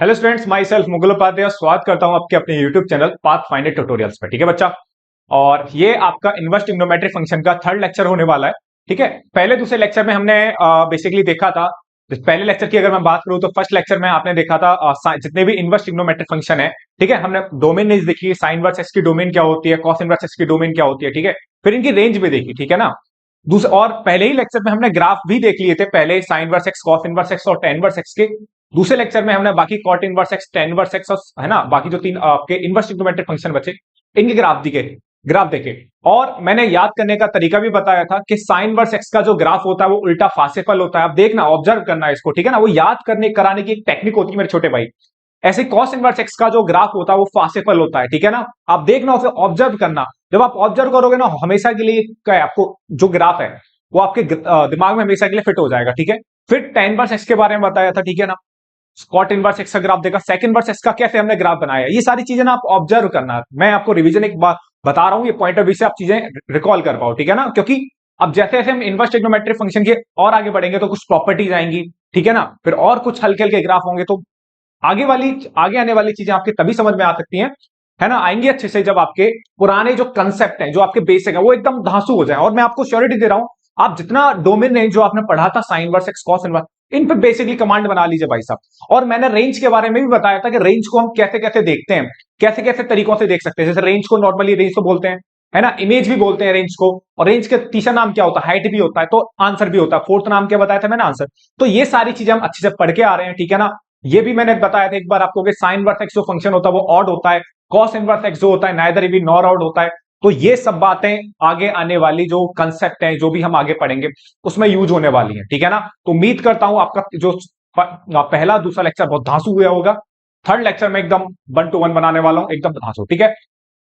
Hello students, myself Mukul Upadhyay स्वागत करता हूं आपके अपने YouTube channel Path Finder Tutorials पे। ठीक है बच्चा, और ये आपका इनवर्स ट्रिग्नोमेट्री फंक्शन का थर्ड लेक्चर होने वाला है। ठीक है, पहले दूसरे लेक्चर में हमने बेसिकली देखा था। पहले लेक्चर की अगर मैं बात करूं तो फर्स्ट लेक्चर में आपने देखा था जितने भी इनवर्स ट्रिग्नोमेट्री फंक्शन है, ठीक है, हमने डोमेन नहीं देखी, साइन इनवर्स एक्स की डोमेन क्या होती है, कॉस इनवर्स एक्स की डोमेन क्या होती है। ठीक है, फिर इनकी रेंज भी देखी। ठीक है ना, दूसरे और पहले ही लेक्चर में हमने ग्राफ भी देख लिए थे, पहले sine inverse x, cos inverse x और टेन इनवर्स एक्स के। दूसरे लेक्चर में हमने बाकी cot inverse x, tan inverse x और है ना बाकी जो तीन आपके इनवर्स ट्रिग्नोमेट्रिक फंक्शन बचे, इनके ग्राफ देखे। और मैंने याद करने का तरीका भी बताया था कि साइन इनवर्स एक्स का जो ग्राफ होता है वो उल्टा फासेफल होता है। आप देखना, ऑब्जर्व करना है इसको, ठीक है ना, वो याद करने कराने की एक टेक्निक होती है मेरे छोटे भाई। ऐसे कॉस इनवर्स एक्स का जो ग्राफ होता है वो फासेफल होता है। ठीक है ना, आप देखना, उसे ऑब्जर्व करना। जब आप ऑब्जर्व करोगे ना, हमेशा के लिए क्या है, आपको जो ग्राफ है वो आपके दिमाग में हमेशा के लिए फिट हो जाएगा। ठीक है, फिर टेन इनवर्स एक्स के बारे में बताया था। ठीक है ना, स्कॉट इनवर्स एक्स का ग्राफ देखा, सेकंड इनवर्स एक्स का कैसे हमने ग्राफ बनाया, ये सारी चीजें ना आप ऑब्जर्व करना। मैं आपको रिवीजन एक बार बता रहा हूं, ये पॉइंट ऑफ व्यू से आप चीजें रिकॉल कर पाओ। ठीक है ना, क्योंकि अब जैसे जैसे हम इनवर्स ट्रिग्नोमेट्रिक फंक्शन के और आगे बढ़ेंगे तो कुछ प्रॉपर्टीज आएंगी। ठीक है ना, फिर और कुछ हल्के हल्के ग्राफ होंगे, तो आगे आने वाली चीजें आपके तभी समझ में आ सकती हैं, है ना, आएंगी अच्छे से जब आपके पुराने जो कंसेप्ट हैं, जो आपके बेसिक है, वो एकदम धांसू हो जाए। और मैं आपको श्योरिटी दे रहा हूं, आप जितना डोमेन रेंज जो आपने पढ़ा था, sine inverse x, cos inverse, इन पे बेसिकली कमांड बना लीजिए भाई साहब। और मैंने रेंज के बारे में भी बताया था कि रेंज को हम कैसे कैसे देखते हैं, कैसे कैसे तरीकों से देख सकते हैं। जैसे रेंज को नॉर्मली रेंज तो बोलते हैं, है ना, इमेज भी बोलते हैं रेंज को, और रेंज का तीसरा नाम क्या होता है, हाइट भी होता है, तो आंसर भी होता है। फोर्थ नाम क्या बताया था मैंने, आंसर। तो ये सारी चीजें हम अच्छे से पढ़ के आ रहे हैं। ठीक है ना, ये भी मैंने बताया था एक बार आपको कि साइन इनवर्स एक्स जो फंक्शन होता है वो ऑड होता है, कॉस इनवर्स एक्स जो होता है नाइदर इवन नॉर ऑड होता है। तो ये सब बातें आगे आने वाली जो कंसेप्ट हैं, जो भी हम आगे पढ़ेंगे, उसमें यूज होने वाली है। ठीक है ना, तो उम्मीद करता हूं आपका जो पहला दूसरा लेक्चर बहुत धांसू हुआ होगा। थर्ड लेक्चर में एकदम 1 to 1 बनाने वाला हूं, एकदम धांसू। ठीक है,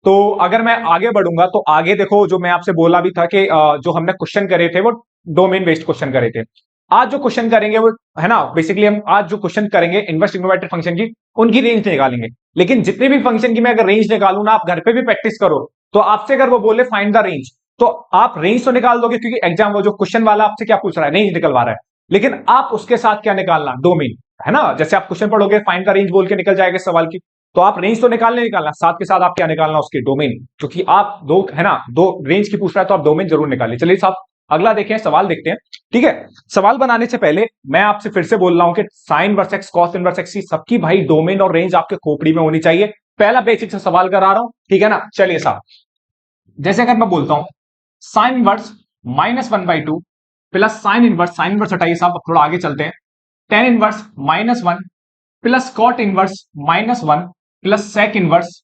तो अगर मैं आगे बढ़ूंगा तो आगे देखो, जो मैं आपसे बोला भी था कि जो हमने क्वेश्चन करे थे वो डोमेन बेस्ड क्वेश्चन करे थे। आज जो क्वेश्चन करेंगे वो, है ना, बेसिकली हम आज जो क्वेश्चन करेंगे इनवर्स ट्रिग्नोमेट्रिक फंक्शन की, उनकी रेंज निकालेंगे। लेकिन जितने भी फंक्शन की मैं अगर रेंज निकालू ना, आप घर पे भी प्रैक्टिस करो, तो आपसे अगर वो बोले फाइंड द रेंज, तो आप रेंज तो निकाल दोगे, क्योंकि एग्जाम वो जो क्वेश्चन वाला आपसे क्या पूछ रहा है, रेंज निकलवा रहा है। लेकिन आप उसके साथ क्या निकालना, डोमेन, है ना। जैसे आप क्वेश्चन पढ़ोगे, फाइंड द रेंज बोल के निकल जाएगा सवाल की, तो आप रेंज तो निकालना, साथ के साथ आप क्या निकालना, उसकी डोमेन। क्योंकि आप दो, है ना, दो रेंज की पूछ रहा है तो आप डोमेन जरूर निकालिए। चलिए साहब, अगला देखें, सवाल देखते हैं। ठीक है, सवाल बनाने से पहले मैं आपसे फिर से बोल रहा हूं कि sign inverse x, cos inverse x की सबकी भाई डोमेन और रेंज आपके खोपड़ी में होनी चाहिए। पहला बेसिक से सवाल करा रहा हूं, ठीक है ना। चलिए साहब, जैसे अगर मैं बोलता हूं sine inverse -1/2 plus sine inverse हटाइए साहब, अब थोड़ा आगे चलते हैं। Tan inverse -1 plus cot inverse -1 plus sec inverse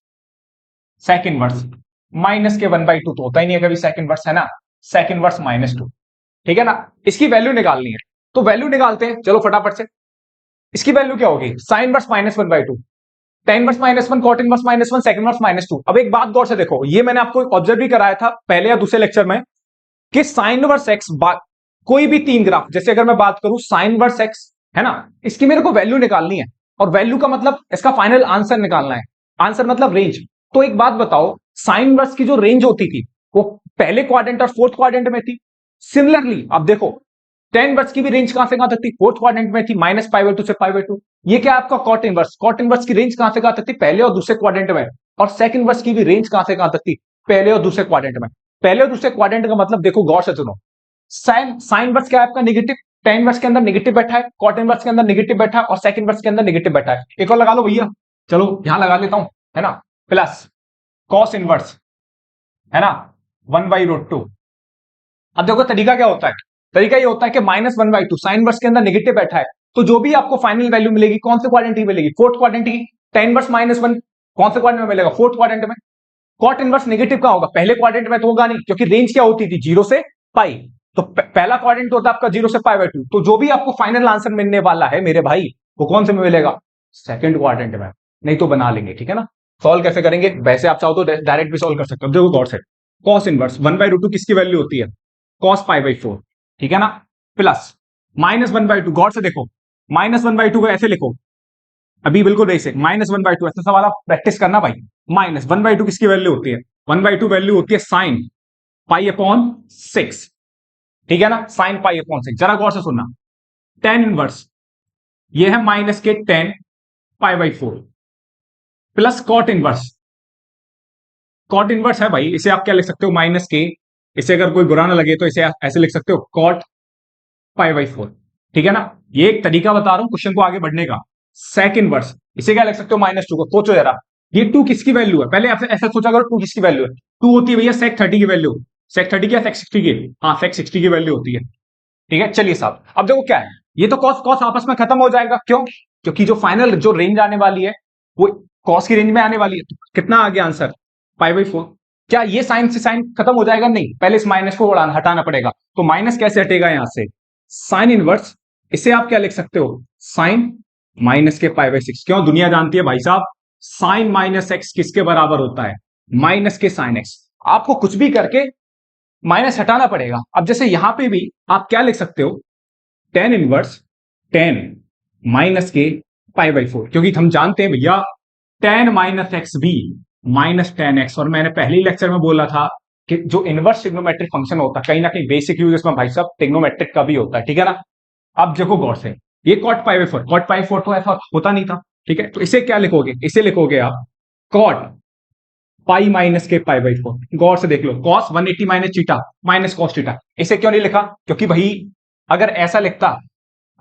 minus के 1/2 तो होता ही नहीं है कभी सेक इनवर्स, है ना, सेक इनवर्स -2। ठीक है ना, इसकी वैल्यू निकालनी है, तो वैल्यू निकालते हैं, चलो फटाफट से। इसकी वैल्यू क्या होगी, sine inverse -1/2, tan inverse -1, cot inverse -1, sec inverse -2। अब एक बात गौर से देखो, ये मैंने आपको ऑब्जर्व भी कराया था पहले या दूसरे लेक्चर में, कि साइन इनवर्स एक्स, कोई भी तीन ग्राफ, जैसे अगर मैं बात करूं साइन इनवर्स एक्स, है ना, इसकी मेरे को वैल्यू निकालनी है, और वैल्यू का मतलब इसका फाइनल आंसर निकालना है। आंसर मतलब रेंज। तो एक बात बताओ, साइन इनवर्स की जो रेंज होती थी वो पहले क्वाड्रेंट और फोर्थ क्वाड्रेंट में थी। सिमिलरली अब देखो, टेन इनवर्स की भी रेंज कहां से कहां तक थी, फोर्थ क्वाड्रेंट में थी, -π/2 से π/2। ये क्या आपका कॉट इनवर्स की रेंज कहां से कहां तक थी, पहले और दूसरे क्वाड्रेंट में। और सेक इनवर्स की भी रेंज कहां से कहां तक थी, पहले और दूसरे क्वाड्रेंट में। पहले और दूसरे क्वाड्रेंट का मतलब देखो, गौर से सुनो, साइन इनवर्स क्या है आपका, निगेटिव। टेन इनवर्स के अंदर निगेटिव बैठा है, कॉट इनवर्स के अंदर निगेटिव बैठा है, और सेक इनवर्स के अंदर निगेटिव बैठा है। एक और लगा लो भैया, चलो यहां लगा लेता हूं, है ना, प्लस कॉस इनवर्स, है ना, 1/√2। अब देखो तरीका क्या होता है, तरीका ये होता है कि -1/2, साइन इनवर्स के अंदर निगेटिव बैठा है, तो जो भी आपको फाइनल वैल्यू मिलेगी कौन से क्वाड्रेंट की मिलेगी, फोर्थ क्वाड्रेंट की। टेन इनवर्स -1 कौन से क्वाड्रेंट में मिलेगा, फोर्थ क्वाड्रेंट में। कॉट इनवर्स नेगेटिव का होगा, पहले क्वाड्रेंट में तो होगा नहीं, क्योंकि रेंज क्या होती थी, 0 से पाई। तो पहला क्वाड्रेंट होता है आपका 0 से π/2, तो जो भी आपको फाइनल आंसर मिलने वाला है मेरे भाई, वो कौन से में मिलेगा, सेकंड क्वाड्रेंट में। नहीं तो बना लेंगे, ठीक है ना। सॉल्व कैसे करेंगे, वैसे आप चाहो तो डायरेक्ट भी सॉल्व कर सकते हो। देखो गौर से, कॉस इनवर्स 1/√2 किसकी वैल्यू होती है, कॉस π/4, ठीक है ना, प्लस -1/2, गौर से देखो, -1/2 को ऐसे लिखो, अभी बिल्कुल ऐसे -1/2, ऐसा सवाल आप प्रैक्टिस करना भाई। -1/2 किसकी वैल्यू होती है, 1/2 वैल्यू होती है साइन π/6, ठीक है ना, साइन π/6। जरा गौर से सुनना, टेन इनवर्स ये है -10 π/4 plus cot inverse. Cot inverse है भाई, इसे आप क्या लिख सकते हो, -k। इसे अगर कोई बुरा ना लगे तो इसे ऐसे लिख सकते हो, कॉट π/4। ठीक है ना। ये एक तरीका बता रहा हूं क्वेश्चन को आगे बढ़ने का। सेक इनवर्स, इसे क्या लिख सकते हो, -2 को। सोचो जरा, ये 2 किसकी वैल्यू है, पहले आपसे ऐसा सोचा करो, 2 किसकी वैल्यू है। 2 होती है भैया सेक 30 की वैल्यू। सेक 30 की, सेक 60 की? हाँ, सेक 60 की वैल्यू होती है। ठीक है, चलिए साहब, अब देखो क्या है, ये तो कॉस कॉस आपस में खत्म हो जाएगा। क्यों? क्योंकि जो फाइनल जो रेंज आने वाली है वो कॉस की रेंज में आने वाली है। तो कितना आ गया आंसर, π/4। क्या ये साइन से साइन खत्म हो जाएगा? नहीं, पहले इस माइनस को हटाना पड़ेगा। तो माइनस कैसे हटेगा यहां से, साइन इनवर्स, इसे आप क्या लिख सकते हो, साइन माइनस के π/6। क्यों? दुनिया जानती है भाई साहब, साइन माइनस एक्स किसके बराबर होता है, माइनस के साइन एक्स। आपको कुछ भी करके माइनस हटाना पड़ेगा। अब जैसे यहां पे भी आप क्या लिख सकते हो, टेन इनवर्स टेन माइनस के π/4, क्योंकि हम जानते हैं भैया टेन माइनस एक्स भी -10x। और मैंने पहले लेक्चर में बोला था कि जो इनवर्स ट्रिग्नोमेट्रिक फंक्शन होता है, कहीं ना कहीं बेसिक यूज इसमें भाई साहब ट्रिग्नोमेट्रिक का भी होता है। ठीक है ना। अब देखो गौर से, ये कॉट π/4, कॉट π/4 तो ऐसा होता नहीं था। ठीक है, तो इसे क्या लिखोगे, इसे लिखोगे आप कॉट पाई माइनस के π/4। गौर से देख लो, कॉस 180 माइनस चीटा माइनस कॉस थीटा। इसे क्यों नहीं लिखा, क्योंकि भाई अगर ऐसा लिखता,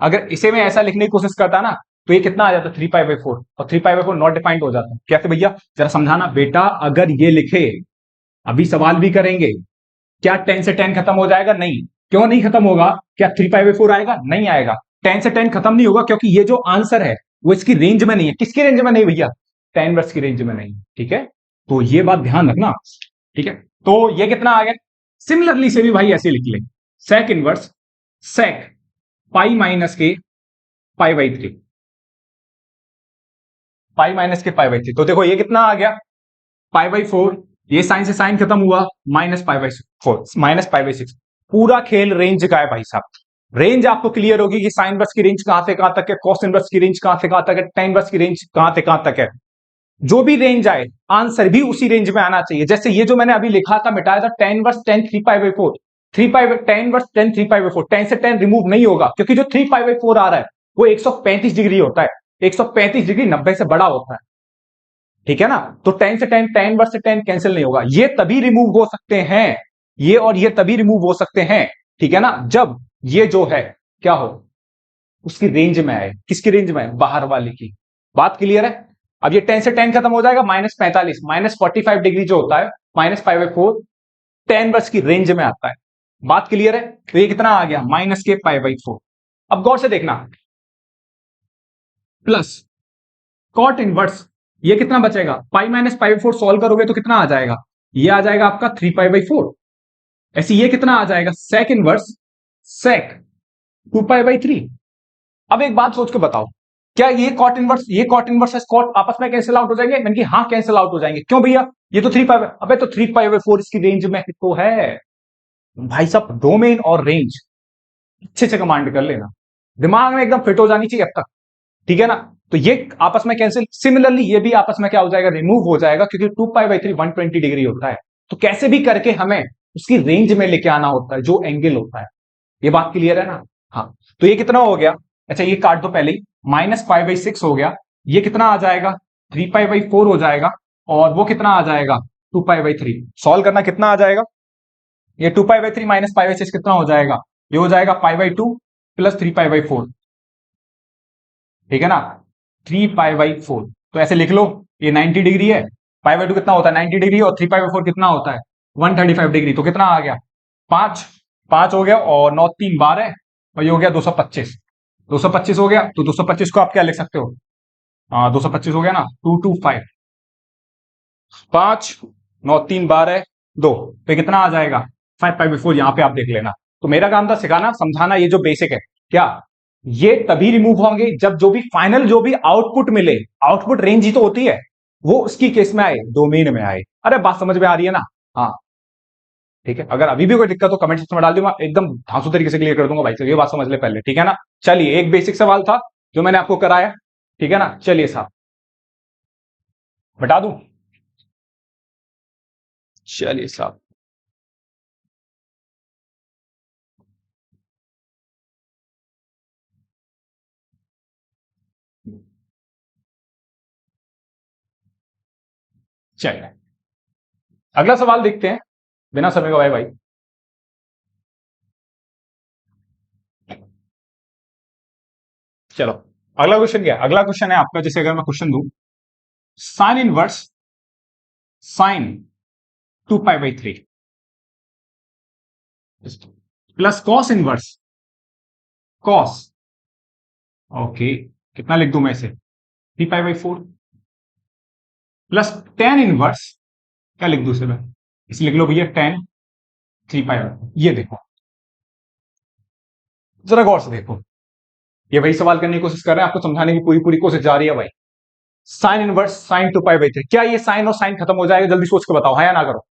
अगर इसे मैं ऐसा लिखने की कोशिश करता ना, तो ये कितना आ जाता, 3π/4, और 3π/4 नॉट डिफाइंड हो जाता। कैसे भैया, जरा समझाना बेटा। अगर ये लिखे, अभी सवाल भी करेंगे, क्या 10 से 10 खत्म हो जाएगा? नहीं। क्यों नहीं खत्म होगा? क्या 3π/4 आएगा? नहीं आएगा। 10 से 10 खत्म नहीं होगा, क्योंकि ये जो आंसर है वो इसकी रेंज में नहीं है। किसकी रेंज में नहीं भैया, tan वर्स की रेंज में नहीं। ठीक है, तो ये बात ध्यान रखना। ठीक है, तो ये कितना आ गया। सिमिलरली से भी भाई ऐसे लिख ले, सेक इनवर्स सेक पाई माइनस के π/3, पाई माइनस के π/3। तो देखो ये कितना आ गया, π/4। ये साइन से साइन खत्म हुआ, -π/4 -π/6। पूरा खेल रेंज का है भाई साहब। रेंज आपको क्लियर होगी कि साइन वर्स की रेंज कहां से कहां तक है, कॉस इनवर्स की रेंज कहां से कहां तक है, tan इनवर्स की रेंज कहां से कहां तक है। जो भी रेंज आए, आंसर भी उसी रेंज में आना चाहिए। जैसे ये जो मैंने अभी लिखा था, मिटाया था, tan inverse tan 3π/4, 3π tan inverse tan 3π/4, tan से tan रिमूव नहीं होगा, क्योंकि जो 3π/4 आ रहा है वो 135 डिग्री होता है। 135 डिग्री 90 से बड़ा होता है। ठीक है ना। तो tan से tan वर्स से tan कैंसिल नहीं होगा। ये तभी रिमूव हो सकते हैं, ये और ये तभी रिमूव हो सकते हैं। ठीक है ना, जब ये जो है क्या हो, उसकी रेंज में आए। किसकी रेंज में आए, बाहर वाले की। बात क्लियर है। अब ये tan से tan खत्म हो जाएगा, -45 -45 डिग्री जो होता है, -π/4 tan वर्स की रेंज में आता है। बात क्लियर है। तो ये कितना आ गया, माइनस के π/4। अब गौर से देखना, प्लस कॉट इनवर्स, ये कितना बचेगा, पाई माइनस π/4 सॉल्व करोगे तो कितना आ जाएगा, ये आ जाएगा आपका 3π/4। ऐसे ये कितना आ जाएगा, सेक इनवर्स सेक 2π/3। अब एक बात सोच के बताओ, क्या ये कॉट इनवर्स, ये कॉट इनवर्स कॉट आपस में कैंसिल आउट हो जाएंगे? मैंने कि हाँ कैंसिल आउट हो जाएंगे। क्यों भैया, ये तो 3π, अबे तो 3π/4 इसकी रेंज में तो है। भाई साहब डोमेन और रेंज अच्छे से कमांड कर लेना, दिमाग में एकदम फिट हो जानी चाहिए अब तक। ठीक है ना। तो ये आपस में कैंसिल, सिमिलरली ये भी आपस में क्या हो जाएगा, रिमूव हो जाएगा, क्योंकि 2π/3 120 डिग्री होता है। तो कैसे भी करके हमें उसकी रेंज में लेके आना होता है, जो एंगल होता है। ये बात क्लियर है ना। हाँ, तो ये कितना हो गया, अच्छा ये काट दो पहले ही, -π/6 हो गया। ये कितना आ जाएगा, 3π/4 हो जाएगा। और वो कितना आ जाएगा, 2π/3। सॉल्व करना कितना आ जाएगा, ये 2π/3 -π/6 कितना हो जाएगा, ये हो जाएगा π/2 प्लस 3π/4। ठीक है ना, 3π/4। तो ऐसे लिख लो, ये 90 डिग्री है, π/2 कितना होता है, 90 डिग्री, और 3π/4 कितना होता है, 135 डिग्री। तो कितना आ गया, 5 5 हो गया, और 9 3 12, और ये हो गया 225। 225 हो गया, तो 225 को आप क्या लिख सकते हो, 225 हो गया ना, 225, 5 9 3 12 2, तो कितना आ जाएगा, 5π/4। यहां पे आप देख लेना। तो मेरा काम था सिखाना, समझाना, ये जो बेसिक है क्या, ये तभी रिमूव होंगे जब जो भी फाइनल जो भी आउटपुट मिले, आउटपुट रेंज ही तो होती है, वो उसकी केस में आए, डोमेन में आए। अरे बात समझ में आ रही है ना। हाँ ठीक है, अगर अभी भी कोई दिक्कत हो कमेंट सेक्शन में डाल दूंगा, एकदम धांसू तरीके से क्लियर कर दूंगा भाई। ये बात समझ ले पहले, ठीक है ना। चलिए, एक बेसिक सवाल था जो मैंने आपको कराया, ठीक है ना। चलिए साहब, बता दूं, चलिए साहब। चलिए अगला सवाल देखते हैं बिना समय गवाए भाई। चलो अगला क्वेश्चन क्या है? अगला क्वेश्चन है आपका, जैसे अगर मैं क्वेश्चन दूं, sine inverse sine 2π/3 plus cos inverse cos, okay, कितना लिख दूं मैं इसे, 3π/4 प्लस टेन इनवर्स, क्या लिख दूं इसे मैं, इसे लिख लो भैया टेन 3π। ये देखो जरा गौर से देखो, ये वही सवाल करने की कोशिश कर रहे हैं, आपको समझाने की पूरी पूरी कोशिश जारी है भाई। साइन इनवर्स साइन 2π/3, क्या ये साइन और साइन खत्म हो जाएगा? जल्दी सोच के बताओ, हाँ या ना करो,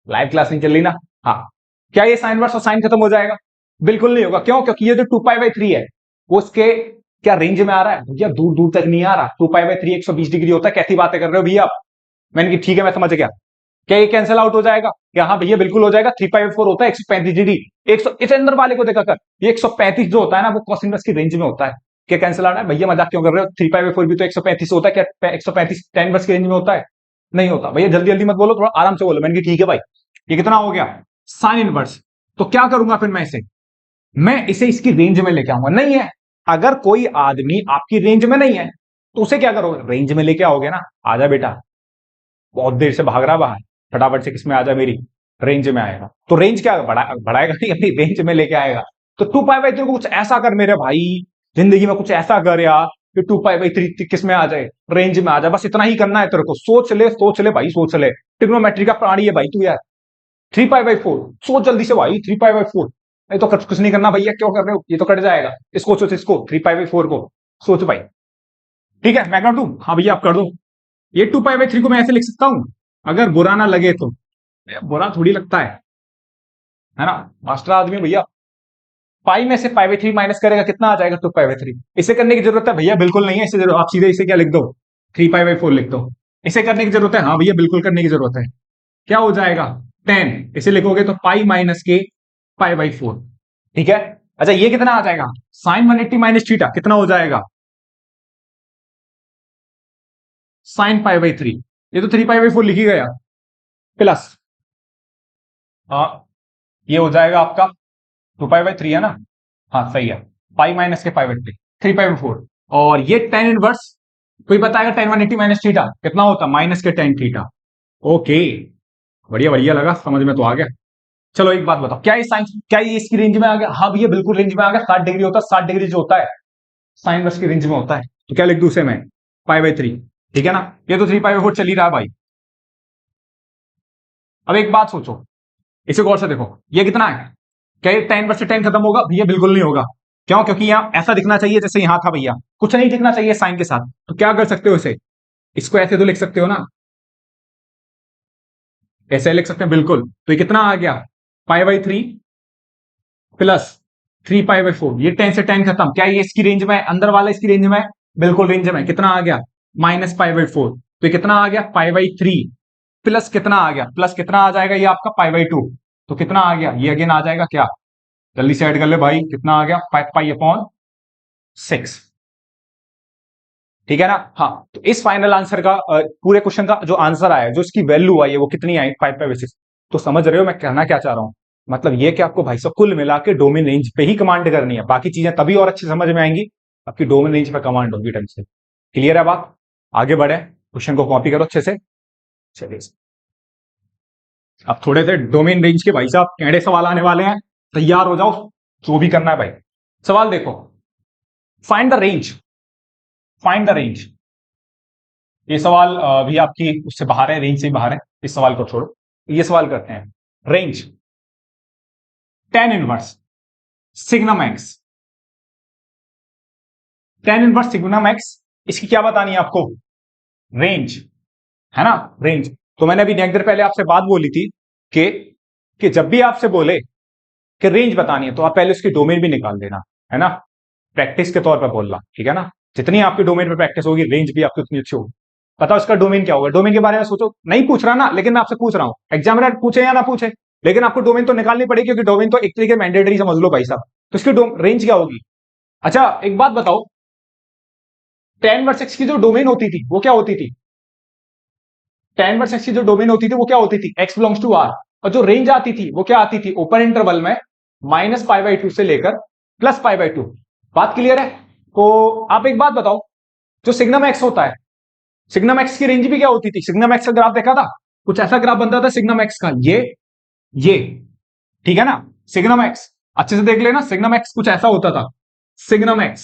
लाइव क्लास नहीं चल रही ना। हाँ, क्या ये साइन इनवर्स और साइन खत्म हो जाएगा? बिल्कुल नहीं होगा। क्यों? क्योंकि ये जो 2π/3 है वो उसके क्या रेंज में आ रहा है भैया? दूर दूर तक नहीं आ रहा। 2π/3 120 डिग्री होता है, कैसी बातें कर रहे हो भैया आप? मैंने कि ठीक है मैं समझ गया, क्या ये कैंसिल आउट हो जाएगा? क्या हाँ भैया बिल्कुल हो जाएगा। 3π/4 होता है 135 डिग्री, 100 इस अंदर वाले को देखा कर, ये 135 जो होता है ना वो कॉस इनवर्स की रेंज में होता है। क्या कैंसिल आउट है भैया? मजाक क्यों कर रहे हो? 3π/4 भी तो 135 होता है, क्या 135 tan इनवर्स की रेंज में होता है? नहीं होता भैया। जल्दी जल्दी मत बोलो, थोड़ा आराम से बोलो। मैंने कि ठीक है भाई, ये कितना हो गया साइन इनवर्स। तो क्या करूंगा फिर मैं इसे इसकी रेंज में लेके आऊंगा। नहीं है, अगर कोई आदमी आपकी रेंज में नहीं है तो उसे क्या करोगे? रेंज में लेके आओगे ना। आजा बेटा, बहुत देर से भाग रहा बाहर, फटाफट से किसमें आजा, मेरी रेंज में आएगा। तो रेंज क्या बढ़ाएगा नहीं, अपनी रेंज में लेके आएगा। तो 2π/3 को कुछ ऐसा कर मेरे भाई, जिंदगी में कुछ ऐसा कर यार कि 2π/3 किस में आ जाए, रेंज में आ जाए। बस इतना ही करना है तेरे को। सोच ले भाई, सोच ले। ट्रिग्नोमेट्री का प्राणी है भाई तू यार। 3π/4 सोच जल्दी से भाई, 3π/4। नहीं तो कुछ नहीं करना भैया, क्यों कर रहे हो? ये तो कट जाएगा। इसको सोच, इसको 3π/4 को सोच भाई। ठीक है मैं कर दूं? हाँ भैया आप कर दो। ये 2π/3 को मैं ऐसे लिख सकता हूं, अगर बुरा ना लगे तो। बुरा थोड़ी लगता है ना, मास्टर आदमी भैया। पाई में से π/3 माइनस करेगा, कितना आ जाएगा? 2π/3। इसे करने की जरूरत है भैया? बिल्कुल नहीं है। इसे आप सीधे इसे क्या लिख दो, 3π/4 लिख दो। इसे करने की जरूरत है? हाँ भैया बिल्कुल करने की जरूरत है। क्या हो जाएगा? 10। इसे लिखोगे तो पाई माइनस के π/4। ठीक है। अच्छा ये कितना आ जाएगा? साइन 180 माइनस थीटा कितना हो जाएगा? साइन π/3। ये तो 3π/4 लिखी गया, प्लस ये हो जाएगा आपका 2π/3 है ना। हाँ सही है, पाई माइनस के π/3, 3π/4। और ये टेन इनवर्स, कोई बताएगा टेन 180 माइनस थीटा कितना होता? माइनस के टेन थीटा। ओके, बढ़िया बढ़िया, लगा समझ में तो आ गया। चलो एक बात बताओ, क्या ये साइन, क्या ये इसकी रेंज में आ गया? हाँ भैया बिल्कुल रेंज में आ गया। 60 डिग्री होता है, 60 डिग्री जो होता है साइन इनवर्स की रेंज में होता है। तो क्या लिख दूं उसे मैं? π/3। ठीक है ना। ये तो 3π/4 चल ही रहा है भाई। अब एक बात सोचो, इसे गौर से देखो, ये कितना है? क्या ये टेन वर्सेस टेन खत्म होगा? भैया बिल्कुल नहीं होगा। क्यों? क्योंकि यहां ऐसा दिखना चाहिए जैसे यहां था भैया, कुछ नहीं दिखना चाहिए साइन के साथ। तो क्या कर सकते हो इसे, इसको ऐसे तो लिख सकते हो ना, ऐसे लिख सकते हैं बिल्कुल। तो ये कितना आ गया? π/3 प्लस 3π/4। ये 10 से 10 खत्म। क्या ये इसकी रेंज में है? अंदर वाला इसकी रेंज में है? बिल्कुल रेंज में। कितना आ गया? माइनस π/4। तो ये कितना आ गया? π/3 प्लस कितना आ गया? प्लस कितना आ जाएगा? ये आपका π/2। तो कितना आ गया? ये अगेन आ जाएगा क्या? जल्दी से ऐड कर ले भाई, कितना आ गया? 5π/6। ठीक है ना। हाँ, तो इस फाइनल आंसर का पूरे क्वेश्चन का जो आंसर आया, जो इसकी वैल्यू आई है वो कितनी आई? 5/6। तो समझ रहे हो मैं कहना क्या चाह रहा हूं? मतलब ये कि आपको भाई साहब कुल मिला के डोमेन रेंज पे ही कमांड करनी है, बाकी चीजें तभी और अच्छी समझ में आएंगी आपकी डोमेन रेंज पे कमांड होगी ढंग से। क्लियर है बात? आगे बढ़े, क्वेश्चन को कॉपी करो अच्छे से। चलिए अब थोड़े से डोमेन रेंज के भाई साहब टेढ़े सवाल आने वाले हैं, तैयार हो जाओ, जो भी करना है भाई। सवाल देखो, find the range, find the range. ये सवाल भी आपकी उससे बाहर है, रेंज से बाहर है, इस सवाल को छोड़ो। ये सवाल करते हैं, range tan inverse signum x, tan inverse signum x, इसकी क्या बतानी है आपको? रेंज, है ना, रेंज। तो मैंने अभी एक देर पहले आपसे बात बोली थी कि जब भी आपसे बोले कि रेंज बतानी है तो आप पहले उसकी डोमेन भी निकाल देना, है ना, प्रैक्टिस के तौर पर बोलना। ठीक है ना, जितनी आपकी डोमेन पे प्रैक्टिस होगी रेंज भी आपकी उतनी अच्छी होगी। बताओ इसका डोमेन क्या होगा? डोमेन के बारे में सोचो, नहीं पूछ रहा ना, लेकिन मैं आपसे पूछ रहा हूं, एग्जामिनर पूछे या ना पूछे, लेकिन आपको डोमेन तो निकालनी पड़ेगी, क्योंकि डोमेन तो एक तरीके मैंडेटरी समझ लो भाई साहब। तो इसकी रेंज क्या होगी? अच्छा एक बात बताओ, टेन वर्सेस की जो डोमेन होती थी वो क्या होती थी? tan इनवर्स x की जो डोमेन होती थी वो क्या होती थी, x बिलोंग्स टू r, और जो रेंज आती थी वो क्या आती थी, ओपन इंटरवल में -π/2 से लेकर +π/2। बात क्लियर है? तो आप एक बात बताओ, जो सिग्नम x होता है, सिग्नम x की रेंज भी क्या होती थी, सिग्नम x का ग्राफ देखा था, कुछ ऐसा ग्राफ बनता था सिग्नम x का, ये ठीक है ना, सिग्नम x अच्छे से देख लेना, सिग्नम x कुछ ऐसा होता था, signum x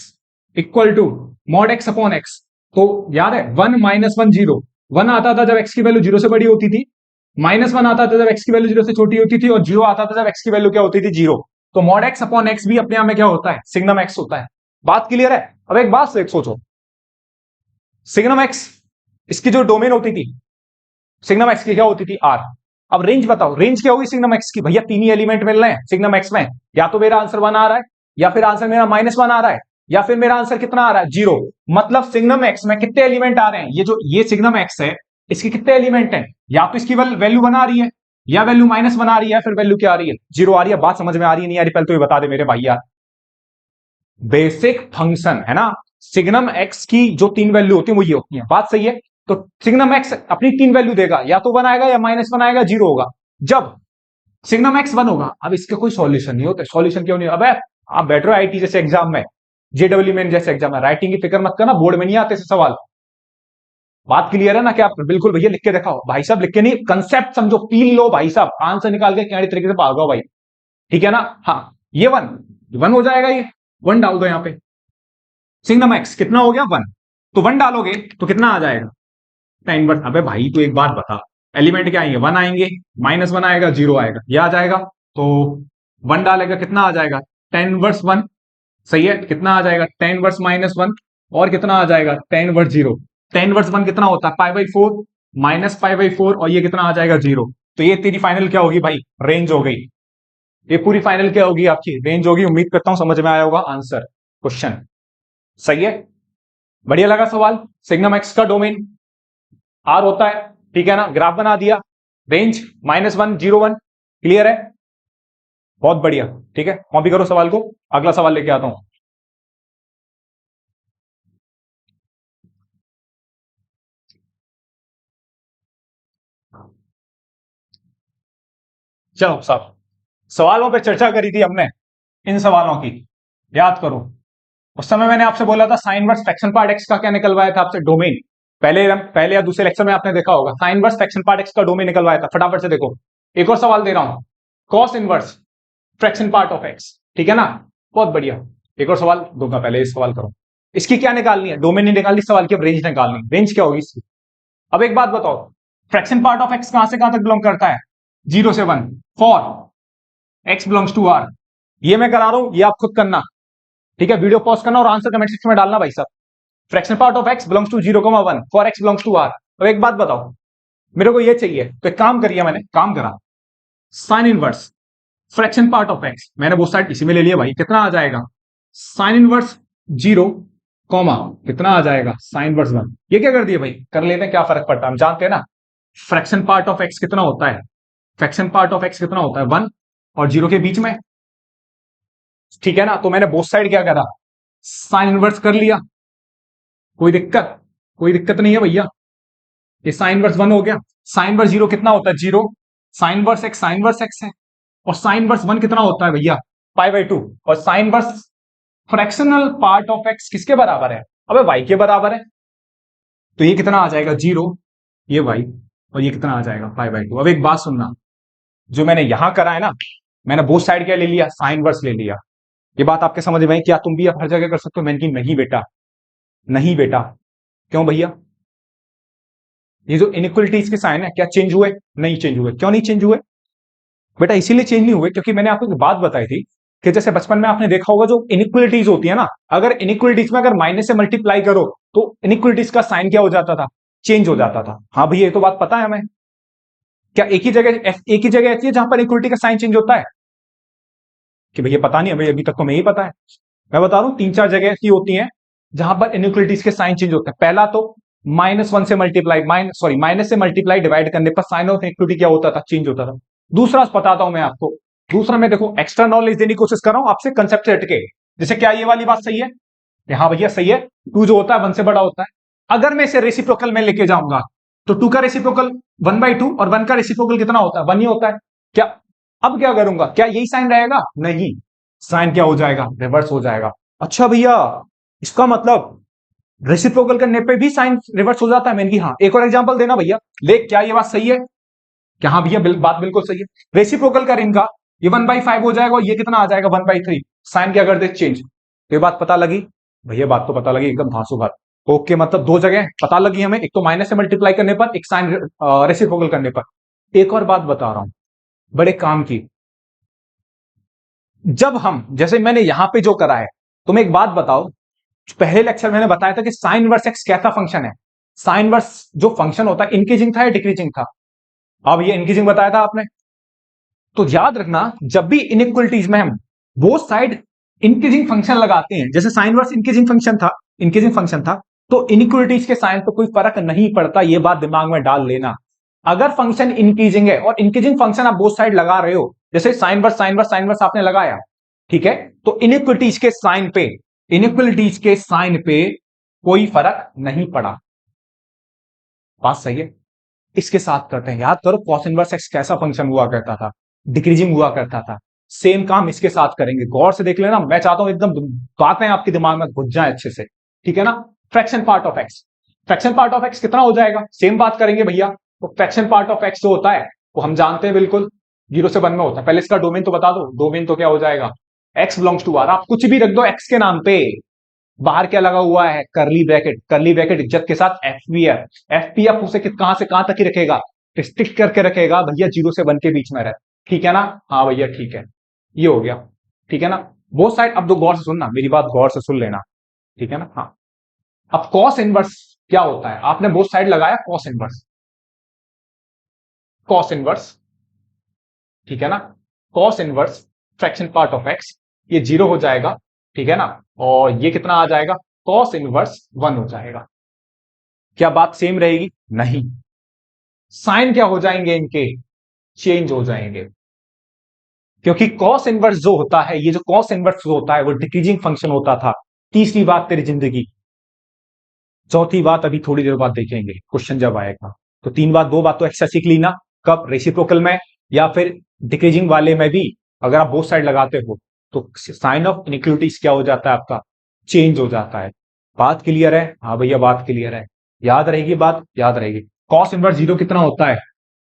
equal to mod x upon x। तो याद है 1 -1 0, 1 आता था जब x की वैल्यू 0 से बड़ी होती थी, -1 आता था जब x की वैल्यू 0 से छोटी होती थी, और 0 आता था जब x की वैल्यू क्या होती थी, 0। तो मॉड x अपॉन x भी अपने आप में क्या होता है, सिग्नम x होता है। बात क्लियर है? अब एक बात से सोचो, सिग्नम x इसकी जो डोमेन होती थी, सिग्नम x की क्या होती थी, r। अब रेंज बताओ, रेंज क्या होगी सिग्नम x की, भैया तीन ही एलिमेंट मिल रहे हैं सिग्नम x में, या तो मेरा आंसर 1 आ रहा है, या फिर आंसर मेरा -1 आ रहा है, या फिर मेरा आंसर कितना आ रहा है, 0। मतलब सिग्नम x में कितने एलिमेंट आ रहे हैं, ये सिग्नम x है, इसके कितने एलिमेंट हैं, या तो इसकी वैल्यू 1 आ रही है, या वैल्यू -1 आ रही है, फिर वैल्यू क्या आ रही है, 0 आ रही है। बात समझ में आ रही है नहीं आ रही, पहले तो ये बता दे मेरे भाई यार। बेसिक फंक्शन है ना, सिग्नम x की जो तीन वैल्यू होती है वो ये होती है, बात सही है। तो सिग्नम x अपनी तीन वैल्यू देगा, या तो 1 आएगा, या -1 आएगा, 0 होगा। जब सिग्नम x 1 होगा, अब इसके कोई सॉल्यूशन नहीं होता। सॉल्यूशन क्यों नहीं? अबे आप बैठ रहे हो आईटी जैसे एग्जाम में, जेडब्ल्यू में जैसे एग्जाम में, राइटिंग की फिक्र मत करना, बोर्ड में नहीं आते ऐसे सवाल। बात क्लियर है ना? क्या बिल्कुल भैया लिख के दिखाओ, भाई साहब लिख के नहीं, कंसेप्ट समझो, फील लो भाई साहब, आंसर निकाल के कैंडी तरीके से भागो भाई, ठीक है ना। हाँ, ये 1 हो जाएगा, ये 1 डाल दो यहां पे, सिग्नम x कितना हो गया, 1। तो 1 डालोगे तो कितना आ जाएगा, tan इनवर्स। अबे भाई तू एक बात बता, एलिमेंट क्या आएंगे, 1 आएंगे, -1 आएगा, 0 आएगा, ये आ जाएगा। तो 1 डालेगा कितना आ जाएगा, tan इनवर्स 1, सही है। कितना आ जाएगा, tan इनवर्स -1, और कितना आ जाएगा, tan इनवर्स 0। tan इनवर्स 1 कितना होता है, π/4 -π/4, और ये कितना आ जाएगा, 0। तो ये तेरी फाइनल क्या होगी भाई, रेंज हो गई। ये पूरी फाइनल क्या होगी, आपकी रेंज होगी। उम्मीद करता हूं समझ में आया होगा आंसर क्वेश्चन, सही है। बढ़िया लगा सवाल। सिग्नम एक्स का डोमेन आर होता है, ठीक है ना, ग्राफ बना दिया, रेंज -1 0 1, क्लियर है, बहुत बढ़िया। ठीक है, कॉपी करो सवाल को, अगला सवाल लेके आता हूं। चलो साहब, सवालों पे चर्चा करी थी हमने, इन सवालों की याद करो। उस समय मैंने आपसे बोला था sine inverse fraction part x का क्या निकलवाया था आपसे, डोमेन। पहले या दूसरे लेक्चर में आपने देखा होगा, sine inverse fraction part x का डोमेन निकलवाया था। फटाफट से देखो, एक और सवाल दे रहा हूं, cos inverse fraction part of x, ठीक है ना, बहुत बढ़िया। एक और सवाल दूंगा, पहले इस सवाल करो। इसकी क्या निकालनी है, डोमेन नहीं निकालनी सवाल की, अब रेंज निकालनी। रेंज क्या होगी इसकी? अब एक बात बताओ, फ्रैक्शन पार्ट ऑफ एक्स कहां से कहां तक बिलोंग करता है, 0 से 1, for x belongs to R. ये मैं करा रहा हूं, ये आप खुद करना, ठीक है। वीडियो पॉज करना और आंसर कमेंट सेक्शन में डालना भाई साहब। Fraction part of x belongs to 0,1 for x belongs to R. अब एक बात बताओ, मेरे को ये चाहिए, तो एक काम करिए, मैंने काम करा, sine inverse fraction part of x, मैंने वो साइड इसी में ले लिया भाई। कितना आ जाएगा, साइन इनवर्स 0, कितना आ जाएगा, साइन इनवर्स 1। ये क्या कर दिया भाई, कर लेते हैं, क्या फर्क पड़ता है, हम जानते हैं ना फ्रैक्शन पार्ट ऑफ एक्स कितना होता है, फ्रैक्शन पार्ट ऑफ एक्स कितना होता है, 1 और 0 के बीच में, ठीक है ना। तो मैंने बोथ साइड क्या करा, साइन इनवर्स कर लिया, कोई दिक्कत नहीं है भैया। ये साइन इनवर्स 1 हो गया, साइन इनवर्स 0 कितना होता है, 0, साइन इनवर्स x है, और साइन इनवर्स 1 कितना होता है भैया, π/2। और sine inverse fractional part of x किसके बराबर है, अबे y के बराबर है। तो ये कितना आ जाएगा, 0, ये y, और ये कितना आ जाएगा, π/2। अब एक बात सुनना, जो मैंने यहां करा है ना, मैंने बोथ साइड क्या ले लिया, साइन इनवर्स ले लिया। ये बात आपके समझ में आई? क्या तुम भी अब हर जगह कर सकते हो? मैंने की नहीं बेटा, नहीं बेटा। क्यों भैया, ये जो इनइक्वलिटीज के साइन है क्या चेंज हुए? नहीं चेंज हुए। क्यों नहीं चेंज हुए बेटा? इसीलिए चेंज नहीं हुए क्योंकि मैंने आपको एक बात बताई थी कि जैसे बचपन में आपने देखा होगा, जो इनइक्वलिटीज होती है ना, अगर इनइक्वलिटीज में अगर माइनस से मल्टीप्लाई करो तो इनइक्वलिटीज का साइन क्या हो जाता था, चेंज हो जाता था। हाँ भैया, ये तो बात पता है हमें। क्या एक ही जगह ऐसी है जहां पर इक्वलिटी का साइन चेंज होता है? कि भैया पता नहीं, अभी तक तो मैं ही पता है। मैं बता रहा हूं, 3-4 जगह ऐसी होती हैं जहां पर इनइक्वलिटीज के साइन चेंज होते हैं। पहला तो -1 से मल्टीप्लाई, माइनस से मल्टीप्लाई डिवाइड करने पर साइन ऑफ इक्विटी क्या होता था, चेंज होता था। दूसरा बताता हूं मैं आपको, दूसरा मैं देखो एक्स्ट्रा नॉलेज देने की कोशिश कर रहा हूं आपसे, कंसेप्ट से हटके। जैसे क्या ये वाली बात सही है, हाँ भैया सही है, 2 जो होता है 1 से बड़ा होता है। अगर मैं इसे रेसिप्रोकल में लेके जाऊंगा तो 2 का रेसिप्रोकल 1/2 और 1 का रेसिप्रोकल कितना होता है? 1 ही होता है क्या? अब क्या करूंगा? क्या यही साइन रहेगा? नहीं, साइन क्या हो जाएगा? रिवर्स हो जाएगा। अच्छा भैया, इसका मतलब रेसिप्रोकल करने पे भी साइन रिवर्स हो जाता है? मैंने कि हाँ। एक और एग्जांपल देना भैया, देख क्या ये बात सही है? क्या हाँ भैया, बात बिल्कुल सही है। रेसिप्रोकल कर इनका, ये 1/5 हो जाएगा और ये कितना आ जाएगा? 1/3। साइन क्या कर दे? चेंज। तो ये बात पता लगी भैया? बात तो पता लगी, एकदम धांसू बात। ओके, मतलब दो जगह पता लगी हमें, एक तो माइनस से मल्टीप्लाई करने पर, एक साइन रेसिप्रोकल करने पर। एक और बात बता रहा हूं, बड़े काम की। जब हम, जैसे मैंने यहां पे जो करा है, तुम एक बात बताओ, पहले लेक्चर मैंने बताया था कि साइन इनवर्स एक्स कैसा फंक्शन है। साइन इनवर्स जो फंक्शन होता है, इंक्रीजिंग था या डिक्रीजिंग था? अब ये इंक्रीजिंग बताया था आपने। तो याद रखना, जब भी इनइक्वलिटीज में हम बोथ साइड इंक्रीजिंग फंक्शन लगाते हैं, जैसे साइन इनवर्स इंक्रीजिंग फंक्शन था, तो इनइक्वलिटीज के साइन पर कोई फर्क नहीं पड़ता, ये बात दिमाग में डाल लेना। अगर फंक्शन इंक्रीजिंग है और इंक्रीजिंग फंक्शन आप बोथ साइड लगा रहे हो, जैसे साइन इनवर्स आपने लगाया, ठीक है, तो इनइक्वलिटीज के साइन पे कोई फर्क नहीं पड़ा। बात सही है? इसके साथ करते हैं, याद करो कॉस इनवर्स एक्स कैसा फंक्शन हुआ करता था? डिक्रीजिंग हुआ करता था। सेम काम इसके साथ करेंगे, गौर से देख लेना, मैं चाहता हूं एकदम बातें आपके दिमाग में घुस जाए अच्छे से, ठीक है ना? Fraction part of x, fraction part of x कितना हो जाएगा? सेम बात करेंगे भैया। तो फ्रैक्शन पार्ट ऑफ एक्स जो होता है वो हम जानते हैं बिल्कुल, 0 से 1 में होता है। पहले इसका डोमेन तो बता दो, डोमेन तो क्या हो जाएगा? X belongs to R. आप कुछ भी रख दो एक्स के नाम पे, बाहर क्या लगा हुआ है? करली ब्रैकेट। करली ब्रैकेट इज्जत के साथ एफ उसे कहां से कहां तक ही रखेगा? रिस्ट्रिक्ट करके रखेगा भैया, 0 से 1 के बीच में रहे, ठीक है ना? हाँ भैया ठीक है, ये हो गया, ठीक है ना? वो साइड, अब तो गौर से सुनना, मेरी बात गौर से सुन लेना, ठीक है ना? हाँ, अब कॉस इनवर्स क्या होता है? आपने बोथ साइड लगाया कॉस इनवर्स, कॉस इनवर्स, ठीक है ना? Cos inverse fraction part of x, ये 0 हो जाएगा, ठीक है ना? और ये कितना आ जाएगा? कॉस इनवर्स 1 हो जाएगा। क्या बात सेम रहेगी? नहीं, साइन क्या हो जाएंगे इनके? चेंज हो जाएंगे, क्योंकि कॉस इनवर्स जो होता है, ये जो कॉस इनवर्स जो होता है वो डिक्रीजिंग फंक्शन होता था। तीसरी बात तेरी जिंदगी, चौथी बात अभी थोड़ी देर बाद देखेंगे क्वेश्चन जब आएगा। तो तीन बात, दो बात तो एक्स्ट्रा सीख ली ना, कब? रेसिप्रोकल में, या फिर डिक्रीजिंग वाले में भी अगर आप बोथ साइड लगाते हो तो साइन ऑफ इनइक्वलिटीज क्या हो जाता है आपका? चेंज हो जाता है। बात क्लियर है? हाँ भैया बात क्लियर है, याद रहेगी बात, याद रहेगी। कॉस इनवर्स 0 कितना होता है?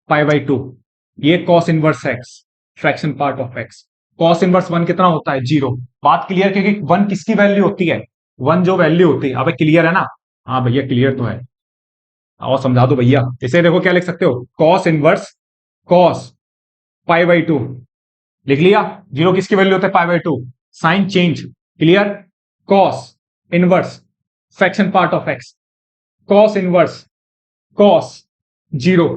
π/2। ये cos inverse x, fraction part of x. Cos inverse 1 कितना होता है? 0। बात क्लियर? क्योंकि 1 किसकी वैल्यू होती है? 1 जो वैल्यू होती है, अबे क्लियर है ना? हाँ भैया क्लियर तो है। और समझा दो भैया, इसे देखो क्या लिख सकते हो? कॉस इनवर्स कॉस π/2 लिख लिया। 0 किसकी वैल्यू होता है? π/2। Sign change, clear? Cos inverse fraction part of x, cos inverse cos 0।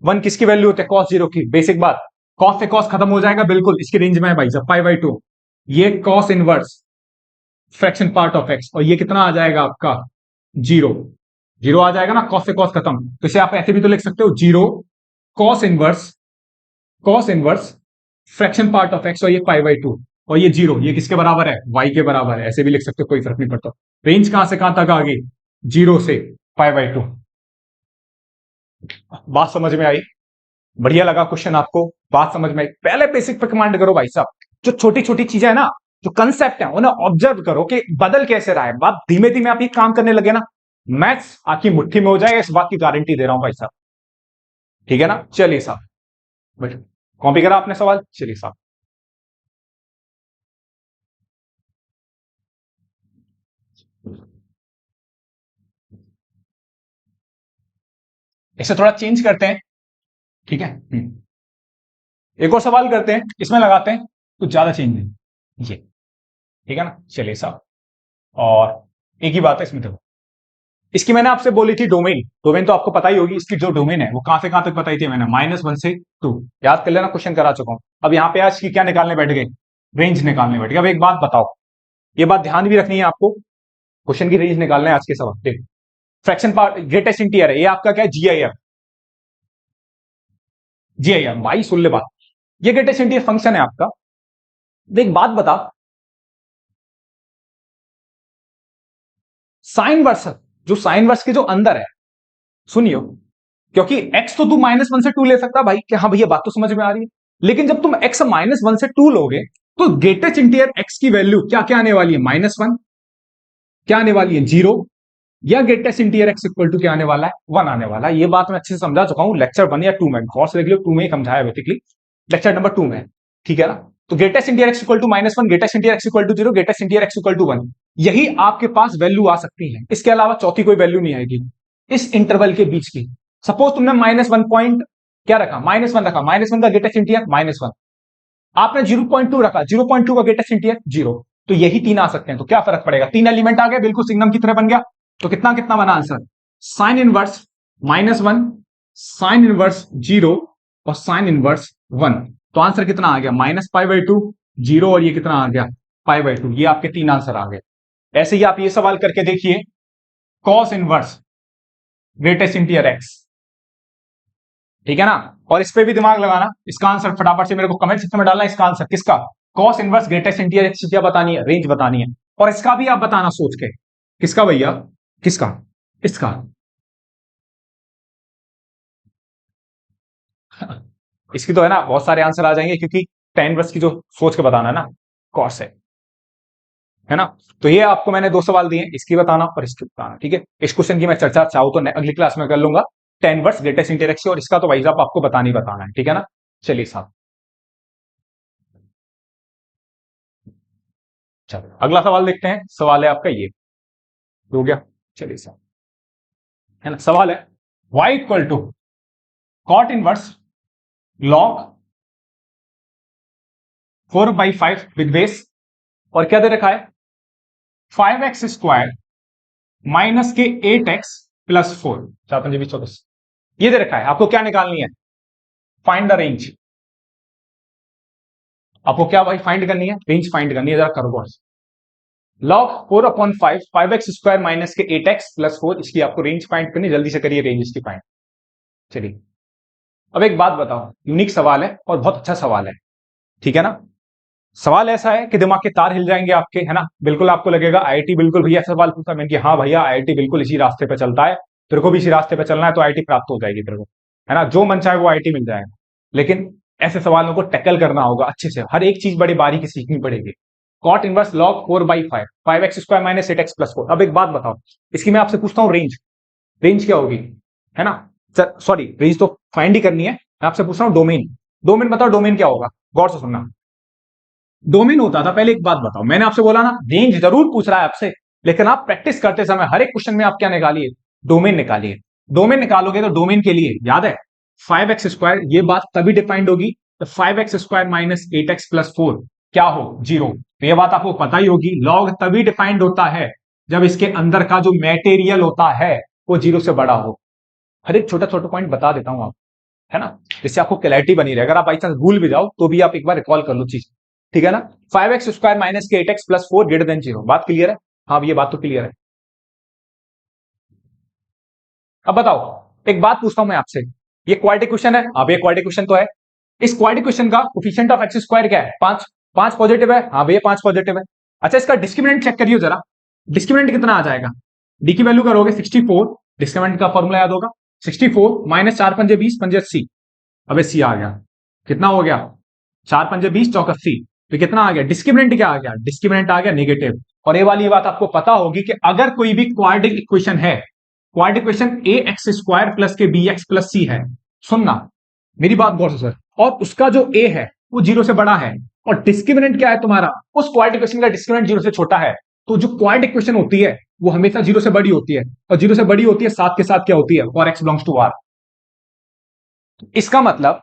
1 किसकी वैल्यू होती है? कॉस 0 की। बेसिक बात, कॉस से कॉस खत्म हो जाएगा, बिल्कुल इसकी रेंज में है भाई साहब, π/2। ये cos inverse fraction part of x, और ये कितना आ जाएगा आपका? 0। 0 आ जाएगा ना, कॉस से कॉस खत्म। तो इसे आप ऐसे भी तो लिख सकते हो, 0 cos inverse fraction part of x, और ये π/2, और ये 0, ये किसके बराबर है? y के बराबर है। ऐसे भी लिख सकते हो, कोई फर्क नहीं पड़ता। रेंज कहां से कहां तक आ गई? 0 से π/2। बात समझ में आई? बढ़िया लगा क्वेश्चन आपको? बात समझ में आई? पहले बेसिक पे कमांड करो भाई साहब, जो छोटी छोटी चीजें है ना, जो कंसेप्ट है उन्हें ऑब्जर्व करो कि बदल कैसे रहा है। बात धीमे धीमे आप ये काम करने लगे ना, मैथ्स आपकी मुट्ठी में हो जाएगा, इस बात की गारंटी दे रहा हूं भाई साहब, ठीक है ना? चलिए साहब, बैठो। कॉपी करा आपने सवाल? चलिए साहब, इसे थोड़ा चेंज करते हैं, ठीक है? एक और सवाल करते हैं, इसमें लगाते हैं कुछ ज्यादा चेंज नहीं, ये ठीक है ना? चलिए साहब, और एक ही बात है इसमें, देखो इसकी मैंने आपसे बोली थी डोमेन, डोमेन तो आपको पता ही होगी, इसकी जो डोमेन है वो कहां से कहां तक बताई थी मैंने? -1 से 2। याद कर लेना, क्वेश्चन करा चुका हूं। अब यहां पे आज की क्या निकालने बैठ गए? रेंज निकालने बैठ गए। अब एक बात बताओ, ये बात ध्यान भी रखनी है आपको, क्वेश्चन की रेंज निकालना है आज के सवाल। देखो, फ्रैक्शन पार्ट ग्रेटेस्ट इंटीरियर है, ये आपका क्या है? GIF। GIF भाई सुन ले बात, ये ग्रेटेस्ट इंटीरियर फंक्शन है आपका। देख बात बता, साइन वर्स, जो साइन वर्स के जो अंदर है, सुनियो, क्योंकि एक्स तो तुम -1 से 2 ले सकता भाई कि हाँ भैया बात तो समझ में आ रही है, लेकिन जब तुम एक्स -1 से 2 लोगे तो ग्रेटेस्ट इंटीजर एक्स की वैल्यू क्या क्या आने वाली है? -1, क्या आने वाली है? 0, या greatest integer x equal to क्या आने वाला है? 1 आने वाला है। ये बात मैं अच्छे से समझा चुका हूं लेक्चर 1 या 2 में, गौर से देख लो, 2 में ही समझाया बेसिकली, लेक्चर नंबर 2 में, ठीक है ना। तो greatest integer x equal to -1, greatest integer x equal to 0, greatest integer x equal to 1, यही आपके पास वैल्यू आ सकती है, इसके अलावा चौथी कोई वैल्यू नहीं आएगी इस इंटरवल के बीच की। सपोज तुमने -1 पॉइंट क्या रखा, -1 रखा, -1 का ग्रेटेस्ट इंटीजर -1, आपने 0.2 रखा, 0.2 का ग्रेटेस्ट इंटीजर 0, तो यही तीन आ सकते हैं। तो क्या फर्क पड़ेगा, तीन एलिमेंट आ गए, बिल्कुल सिग्नम की तरह बन गया। तो कितना कितना बना answer? Sine inverse -1, sine inverse 0 और साइन इनवर्स 1। तो आंसर कितना आ गया? -π/2, 0 और ये कितना आ गया? π/2। ये आपके तीन आंसर आ गए। ऐसे ही आप ये सवाल करके देखिए, cos inverse greatest integer x, ठीक है ना। और इस पे भी दिमाग लगाना, इसका आंसर फटाफट से मेरे को कमेंट सेक्शन में डालना। इसका आंसर किसका? Cos inverse greatest integer x क्या बतानी है? रेंज बतानी है। और इसका भी आप बताना सोच के, किसका भैया? किसका? इसका। इसकी तो है ना बहुत सारे आंसर आ जाएंगे, क्योंकि tan इनवर्स की जो सोच के बताना है ना, कॉस है ना। तो ये आपको मैंने दो सवाल दिए, इसकी बताना और इसकी बताना, ठीक है। इस क्वेश्चन की मैं चर्चा चाहूं तो अगली क्लास में कर लूंगा, tan inverse greatest integer x, और इसका तो भाई साहब आपको बताना ही बताना है, ठीक है ना। चलिए साहब, चलो अगला सवाल देखते हैं। सवाल है आपका ये, हो गया। चलिए साहब, है ना, सवाल है y equal to cot inverse log 4/5 with base, और क्या दे रखा है? 5x² माइनस के 8x प्लस 4, 4×5 = 24, ये दे रखा है। आपको क्या निकालनी है? Find the range. आपको क्या भाई फाइंड करनी है? रेंज फाइंड करनी है। जरा करो, log 4/5, 5x² माइनस के 8x प्लस 4, इसकी आपको रेंज फाइंड करनी, जल्दी से करिए रेंज इसकी फाइंड। चलिए, अब एक बात बताओ, यूनिक सवाल है और बहुत अच्छा सवाल है, ठीक है ना। सवाल ऐसा है कि दिमाग के तार हिल जाएंगे आपके, है ना। बिल्कुल आपको लगेगा आईआईटी बिल्कुल भैया सवाल पूछा मैंने कि हाँ भैया आईआईटी बिल्कुल इसी रास्ते पे चलता है, तेरे को भी इसी रास्ते पे चलना है तो आईआईटी प्राप्त हो जाएगी तेरे को, है ना। जो मन चाहे वो आईआईटी मिल जाएगा, लेकिन ऐसे सवालों को टैकल करना होगा अच्छे से, हर एक चीज बड़ी बारीकी सीखनी पड़ेगी। Cot inverse log 4/5, 5x² minus 8x plus 4। अब एक बात बताओ, इसकी मैं आपसे पूछता हूँ रेंज, रेंज क्या होगी, है ना। सॉरी, रेंज तो फाइंड ही करनी है, मैं आपसे पूछ रहा हूँ डोमेन। डोमेन बताओ, डोमेन क्या होगा, गौर से सुनना। डोमेन होता था पहले, एक बात बताओ, मैंने आपसे बोला ना रेंज जरूर पूछ रहा है आपसे, लेकिन आप प्रैक्टिस करते समय हर एक क्वेश्चन में आप क्या निकालिए? डोमेन निकालिए। डोमेन निकालोगे तो डोमेन के लिए याद है 5x², ये बात तभी डिफाइंड होगी तो 5x² माइनस 8x प्लस 4 क्या हो? 0। तो ये बात आपको पता ही होगी, लॉग तभी डिफाइंड होता है जब इसके अंदर का जो मेटेरियल होता है वो 0 से बड़ा हो। हर एक छोटा छोटा पॉइंट बता देता हूं आप, है ना, जिससे आपको क्लैरिटी बनी रहे। अगर आप बाई चांस भूल भी जाओ तो भी आप एक बार रिकॉल कर लो चीज, ठीक है ना। 5x² माइनस के 8x प्लस 4 ग्रेटर देन 0, बात क्लियर है? हाँ ये बात तो क्लियर है। अब बताओ, एक बात पूछता हूं मैं आपसे, ये क्वाड्रेटिक क्वेश्चन है, अब ये क्वाड्रेटिक क्वेश्चन तो है, इस क्वाड्रेटिक क्वेश्चन का कोफिशिएंट ऑफ x² क्या है? 5। 5 पॉजिटिव है, हाँ भैया 5 पॉजिटिव है। अच्छा, इसका डिस्क्रिमिनेंट चेक करिए जरा, डिस्क्रिमिनेंट कितना आ जाएगा? डी की वैल्यू करोगे 64, डिस्क्रिमिनेंट का फॉर्मूला याद होगा, 64 माइनस 4 पंजे 20, पंजे 80, अब सी आ गया, कितना हो गया? 4 पंजे 20, चौक 80, तो कितना आ गया? डिस्क्रिमिनेंट क्या आ गया? डिस्क्रिमिनेंट आ गया नेगेटिव। और ये वाली बात आपको पता होगी कि अगर कोई भी क्वाड्रेटिक इक्वेशन है, क्वाड्रेटिक इक्वेशन ए एक्स स्क्वायर प्लस के बी एक्स प्लस सी है, सुनना मेरी बात गौर से सर, और उसका जो ए है वो 0 से बड़ा है, और डिस्क्रिमिनेंट क्या है तुम्हारा? उस क्वाड्रेटिक इक्वेशन का डिस्क्रिमिनेंट 0 से छोटा है, तो जो क्वाड्रेटिक इक्वेशन होती है वो हमेशा 0 से बड़ी होती है, और 0 से बड़ी होती है साथ के साथ क्या होती है? For x belongs to R. इसका मतलब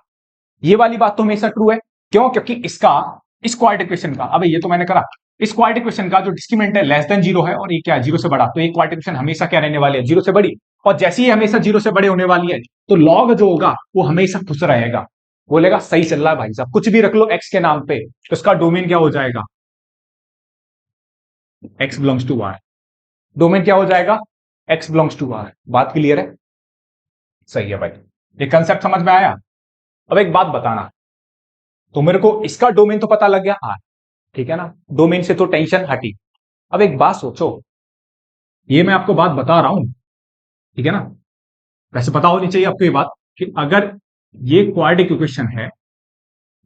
ये वाली बात तो हमेशा ट्रू है, क्यों? क्योंकि इसका, इस क्वाड्रेटिक इक्वेशन का, अबे ये तो मैंने करा, इस क्वाड्रेटिक इक्वेशन का जो डिस्क्रिमिनेंट है लेस देन 0 है, और ये क्या है? 0 से बड़ा, तो एक क्वाड्रेटिक इक्वेशन हमेशा क्या रहने वाली है? 0 से बड़ी। और जैसे ही हमेशा 0 से बड़े होने वाली है तो लॉग जो होगा वो हमेशा खुश रहेगा, बोलेगा सही चल रहा है भाई साहब, कुछ भी रख लो एक्स के नाम पे, तो उसका डोमेन क्या हो जाएगा? X belongs to R. Domain क्या हो जाएगा? X belongs to R. बात क्लियर है? सही है भाई, ये कंसेप्ट समझ में आया? अब एक बात बताना, तो मेरे को इसका डोमेन तो पता लग गया आर, ठीक है ना, डोमेन से तो टेंशन हटी। अब एक बात सोचो, ये मैं आपको बात बता रहा हूं, ठीक है ना, वैसे पता होनी चाहिए आपको ये बात कि अगर ये क्वाड्रेटिक इक्वेशन है,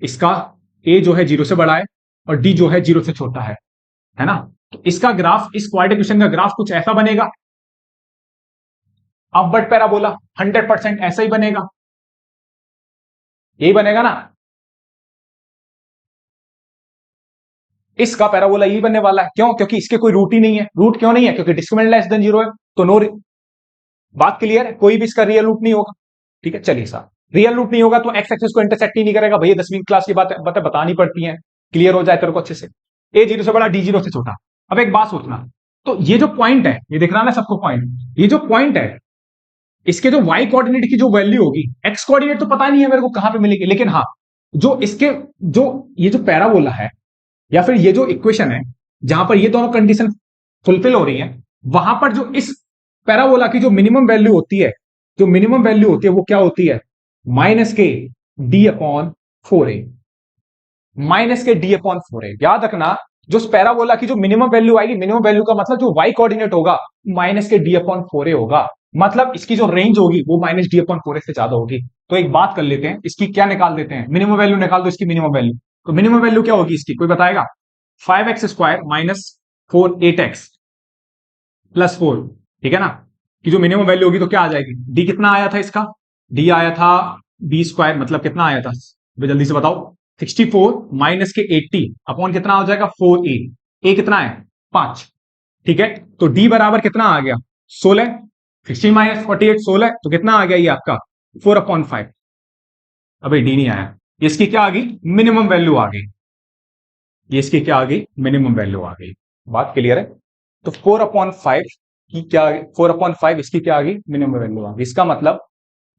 इसका ए जो है 0 से बड़ा है और डी जो है 0 से छोटा है ना, तो इसका ग्राफ, इस क्वाड्रेटिक इक्वेशन का ग्राफ कुछ ऐसा बनेगा, अपवर्ड पैराबोला 100% ऐसा ही बनेगा, यही बनेगा ना। इसका पैराबोला यही बनने वाला है, क्यों? क्योंकि इसके कोई रूट ही नहीं है। रूट क्यों नहीं है? क्योंकि डिस्क्रिमिनेंट लेस देन 0 है, तो नो। बात क्लियर है? कोई भी इसका रियल रूट नहीं होगा। ठीक है, चलिए साहब, रियल रूट नहीं होगा तो एक्स एक्सिस को इंटरसेक्ट ही नहीं करेगा। भैया 10वीं क्लास की बातें बतानी पड़ती हैं, क्लियर हो जाए तेरे को अच्छे से। ए 0 से बड़ा, डी 0 से छोटा। अब एक बात सोचना, तो ये जो पॉइंट है, ये दिख रहा है ना सबको पॉइंट, ये जो पॉइंट है, इसके जो वाई कोऑर्डिनेट की जो वैल्यू होगी, एक्स कोऑर्डिनेट तो पता नहीं है मेरे को कहां पे मिलेगी, लेकिन हाँ, जो इसके जो ये जो पैराबोला है या फिर ये जो इक्वेशन है जहां पर ये दोनों कंडीशन फुलफिल हो रही है, वहां पर जो इस पैराबोला की जो मिनिमम वैल्यू होती है, जो मिनिमम वैल्यू होती है वो क्या होती है? माइनस के डी अपॉन 4a। माइनस के डी अपॉन 4a, याद रखना, जो पैराबोला की जो मिनिमम वैल्यू आएगी, मिनिमम वैल्यू का मतलब जो वाई कोऑर्डिनेट होगा माइनस के डी अपॉन 4a होगा, मतलब इसकी जो रेंज होगी वो माइनस डी अपॉन 4a से ज्यादा होगी। तो एक बात कर लेते हैं, इसकी क्या निकाल देते हैं, मिनिमम वैल्यू निकाल दो इसकी, मिनिमम वैल्यू। तो मिनिमम वैल्यू क्या होगी इसकी, कोई बताएगा? 5x² माइनस 4 8x प्लस 4, ठीक है ना, कि जो मिनिमम वैल्यू होगी तो क्या आ जाएगी? डी कितना आया था इसका? डी आया था b², मतलब कितना आया था, जल्दी से बताओ। 64 माइनस के 80 अपॉन कितना हो जाएगा? 4a। ए कितना है? 5। ठीक है, तो डी बराबर कितना आ गया? 16। 16 माइनस 48 16, तो कितना आ गया ये आपका? 4/5। अबे डी नहीं आया, इसकी क्या आ गई? मिनिमम वैल्यू आ गई। ये इसकी क्या आ गई? मिनिमम वैल्यू आ गई। बात क्लियर है? तो 4/5 की क्या, 4/5 इसकी क्या आ गई? मिनिमम वैल्यू आ गई। इसका मतलब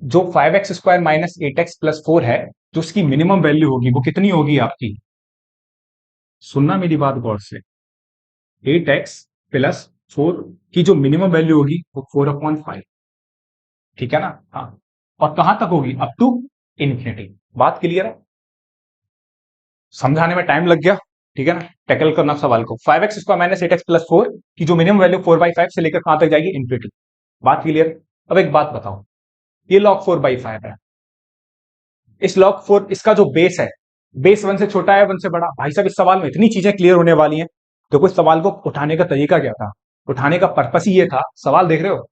जो 5x² माइनस 8x प्लस 4 है, जो उसकी मिनिमम वैल्यू होगी वो कितनी होगी आपकी? सुनना मेरी बात गौर से, 8x प्लस 4 की जो मिनिमम वैल्यू होगी वो 4/5। ठीक है ना? हाँ, और कहां तक होगी? Up to infinity. बात क्लियर है? समझाने में टाइम लग गया, ठीक है ना, टैकल करना सवाल को। 5x² माइनस 8x प्लस 4 की जो मिनिमम वैल्यू 4/5 से लेकर कहां तक जाएगी? इन्फिनिटी। बात क्लियर? अब एक बात बताओ, ये log 4/5 है, इस log 4, इसका जो बेस है, बेस 1 से छोटा है 1 से बड़ा? भाई साहब, इस सवाल में इतनी चीजें क्लियर होने वाली हैं। देखो, इस सवाल को उठाने का तरीका क्या था, उठाने का पर्पस ही ये था, सवाल देख रहे हो,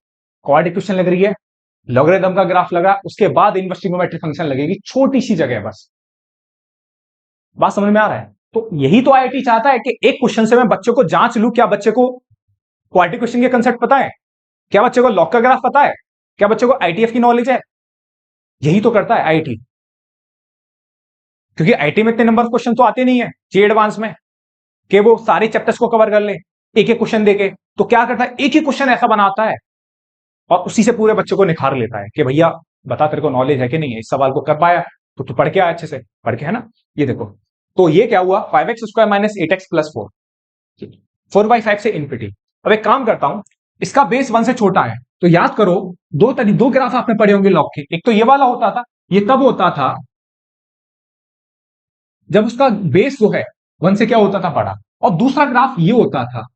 क्वाड्रेटिक इक्वेशन लग रही है, लॉगरिथम का ग्राफ लगा, उसके बाद इनवर्स ट्रिग्नोमेट्रिक फंक्शन लगेगी, छोटी सी जगह बस। बात समझ में आ रहा है? तो यही तो आईआईटी चाहता है कि एक क्वेश्चन से मैं बच्चों को जांच लूं, क्या बच्चे को क्वाड्रेटिक इक्वेशन के कंसेप्ट पता है, क्या बच्चे को लॉग का ग्राफ पता है, क्या बच्चे को आईटीएफ की नॉलेज है। यही तो करता है आईआईटी, क्योंकि आईआईटी में इतने नंबर क्वेश्चन तो आते नहीं है जे एडवांस में कि वो सारे चैप्टर्स को कवर कर ले एक एक क्वेश्चन देके। तो क्या करता है, एक ही क्वेश्चन ऐसा बनाता है और उसी से पूरे बच्चे को निखार लेता है कि भैया बता तेरे को नॉलेज है कि नहीं है, इस सवाल को कर पाया तो तू पढ़ के आया अच्छे से, पढ़ के, है ना। ये देखो, तो ये क्या हुआ, 5x² माइनस 8x प्लस 4, 4/5 से इन्फिनिटी। अब एक काम करता हूं, इसका बेस 1 से छोटा है, तो याद करो, दो ग्राफ आपने पढ़े होंगे लॉग के, एक तो ये वाला होता था, ये तब होता था जब उसका बेस जो है 1 से क्या होता था? बड़ा। और दूसरा ग्राफ ये होता था,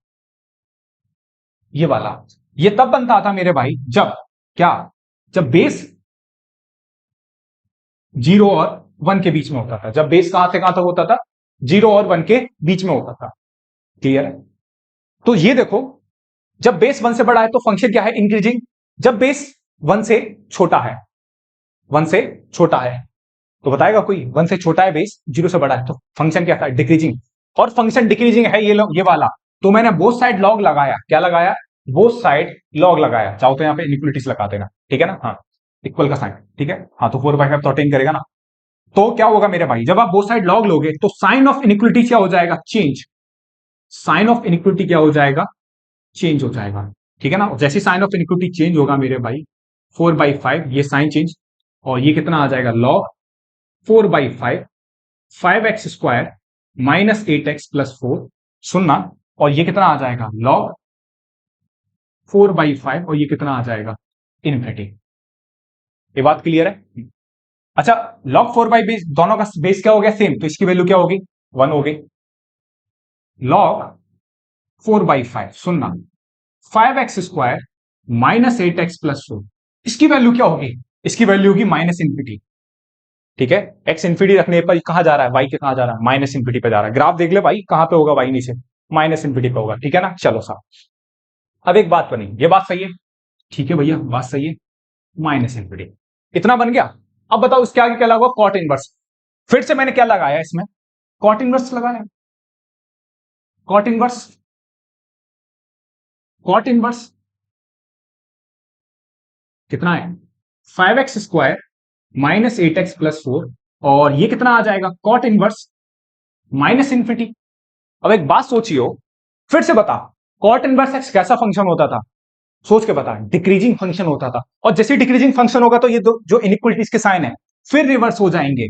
ये वाला, ये तब बनता था मेरे भाई जब क्या, जब बेस 0 और 1 के बीच में होता था। जब बेस कहां से कहां तक होता था? 0 और 1 के बीच में होता था। क्लियर है? तो ये देखो, जब बेस 1 से बड़ा है तो फंक्शन क्या है? इंक्रीजिंग। जब बेस 1 से छोटा है, 1 से छोटा है, तो बताएगा कोई? 1 से छोटा है बेस, 0 से बड़ा है, तो फंक्शन क्या था? डिक्रीजिंग। और फंक्शन डिक्रीजिंग है ये वाला, तो मैंने बोथ साइड लॉग लगाया। क्या लगाया? बोथ साइड लॉग लगाया। चाहो तो यहां पे इनइक्वलिटीज लगा देना, ठीक है ना। हाँ, इक्वल का साइन, ठीक है। हाँ, तो 4/5 तो अटेन करेगा ना। तो क्या होगा मेरे भाई, जब आप बोथ साइड लॉग लोगे तो साइन ऑफ इनइक्वलिटी क्या हो जाएगा? चेंज। साइन ऑफ इनइक्वलिटी क्या हो जाएगा? चेंज हो जाएगा, ठीक है ना। जैसे साइन ऑफ इनइक्वलिटी चेंज होगा मेरे भाई, 4/5 ये साइन चेंज, और ये कितना आ जाएगा? Log 4/5 5x² minus 8x plus 4, सुनना, और ये कितना आ जाएगा? लॉग 4/5, और ये कितना आ जाएगा? इनफिनिटी। ये बात क्लियर है? अच्छा, लॉग 4/बेस, दोनों का बेस क्या हो गया? सेम, तो इसकी वैल्यू क्या होगी? 1 हो गई। लॉग 4/5, सुनना, 5x² माइनस 8x प्लस 4, इसकी वैल्यू क्या होगी? इसकी वैल्यू होगी माइनस इन्फिनिटी। ठीक है, एक्स इन्फिनिटी रखने पर कहां जा रहा है, वाई के कहां जा रहा है, माइनस इन्फिनिटी पे जा रहा है। ग्राफ देख ले भाई, कहां पे होगा वाई नीचे, माइनस इन्फिनिटी पे होगा। ठीक है ना, चलो साहब, अब एक बात बनी, ये बात सही है, ठीक है भैया, बात सही है, माइनस इन्फिनिटी इतना बन गया। अब बताओ इसके आगे क्या लगा, कॉट इनवर्स। फिर से मैंने क्या लगाया इसमें, कॉट इनवर्स लगाया, कॉट इनवर्स, कॉट इनवर्स कितना है, 5x² माइनस 8x+4, और ये कितना आ जाएगा, कॉट इनवर्स माइनस इन्फिनिटी। अब एक बात सोचियो, फिर से बता, कॉट इनवर्स एक्स कैसा फंक्शन होता था, सोच के बता, डिक्रीजिंग फंक्शन होता था। और जैसे डिक्रीजिंग फंक्शन होगा तो ये दो जो इनइक्वलिटीज के साइन है फिर रिवर्स हो जाएंगे।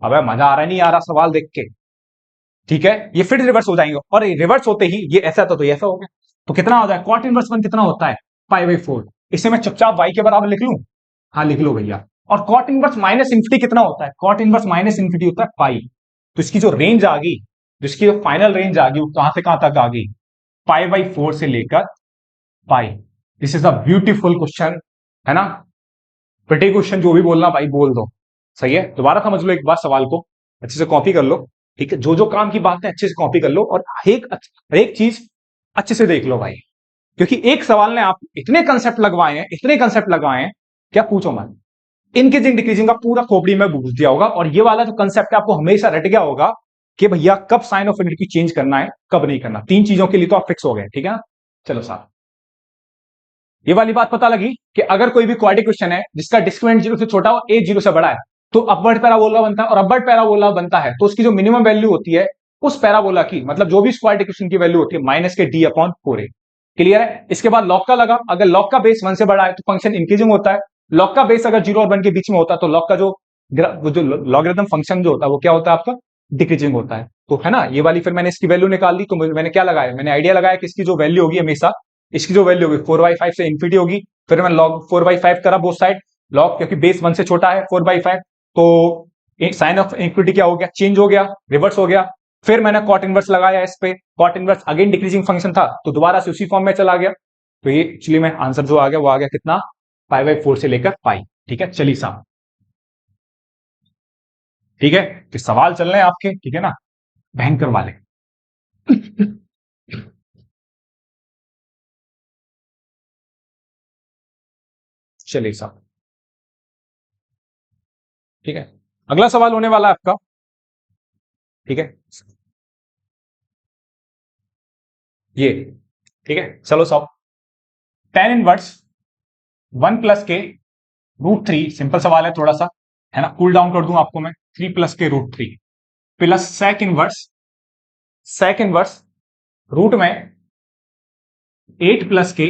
अबे मजा आ रहा नहीं आ रहा सवाल देख के, ठीक है, ये फिर रिवर्स हो जाएंगे, और रिवर्स होते ही ये ऐसा था तो ये ऐसा हो गया। तो कितना हो जाए, कॉट इनवर्स वन कितना होता है, 5/4। इसे मैं चुपचाप वाई के बराबर लिख लूं, हाँ लिख लो भैया। और कॉट इनवर्स माइनस इंफिनिटी कितना होता है, कॉट इनवर्स माइनस इंफिनिटी होता है पाई। तो इसकी जो रेंज आ गई, जिसकी जो फाइनल रेंज आ गई वो कहां से कहां तक आ गई, 5/4 से लेकर पाई। This is a beautiful question, है ना, प्रिटी क्वेश्चन, जो भी बोलना भाई बोल दो, सही है। दोबारा समझ लो एक बार सवाल को, अच्छे से कॉपी कर लो, ठीक है, जो जो काम की बात है अच्छे से कॉपी कर लो, और एक चीज अच्छे से देख लो भाई, क्योंकि एक सवाल ने आप इतने कंसेप्ट लगवाए हैं, इतने कंसेप्ट लगाए हैं, क्या पूछो मत। इंक्रीजिंग डिक्रीजिंग का पूरा खोपड़ी में घुस दिया होगा, और ये वाला जो कंसेप्ट है आपको हमेशा रट गया होगा कि भैया कब साइन ऑफ यूनिटी चेंज करना है, कब नहीं करना। तीन चीजों के लिए तो आप फिक्स हो गए, ठीक है ना। चलो साहब, ये वाली बात पता लगी कि अगर कोई भी क्वाड्रेटिक क्वेश्चन है जिसका डिस्क्रिमिनेंट 0 से छोटा हो, ए 0 से बड़ा है, तो अपवर्ड पैराबोला बनता है, और अपवर्ड पैराबोला बनता है तो उसकी जो मिनिमम वैल्यू होती है उस पैराबोला की, मतलब जो भी क्वाड्रेटिक क्वेश्चन की वैल्यू होती है माइनस के d/4a। क्लियर है। इसके बाद लॉग का लगा, अगर लॉग का बेस 1 से बड़ा है तो फंक्शन इंक्रीजिंग होता है, लॉग का बेस अगर 0 और 1 के बीच में होता है तो लॉग का जो लॉगरिथम फंक्शन जो होता है वो क्या होता है आपका, डिक्रीजिंग होता है। तो है ना, ये वाली फिर मैंने इसकी वैल्यू निकाल ली, तो मैंने क्या लगाया, मैंने आइडिया लगाया कि इसकी जो वैल्यू होगी हमेशा, इसकी जो वैल्यू होगी 4/5 से इंफिनिटी होगी। फिर मैं log 4/5 करा बोथ साइड, log क्योंकि बेस 1 से छोटा है 4/5, तो साइन ऑफ इक्विटी क्या हो गया, चेंज हो गया, रिवर्स हो गया। फिर मैंने कॉट इनवर्स लगाया इस पे, cot inverse again decreasing function था तो दोबारा से उसी फॉर्म में चला गया। तो ये एक्चुअली में आंसर जो आ गया वो आ गया कितना, 5/4 से लेकर पाई। ठीक है, चलिए साहब, ठीक है, तो सवाल चल रहे हैं आपके, ठीक है ना, भयंकर वाले। चलिए साहब, ठीक है, अगला सवाल होने वाला है आपका, ठीक है, ये, ठीक है, चलो साहब, tan इनवर्स 1 + k√3, सिंपल सवाल है थोड़ा सा, है ना, कूल डाउन कर दूं आपको मैं, 3 + k√3 plus sec inverse root में 8 + k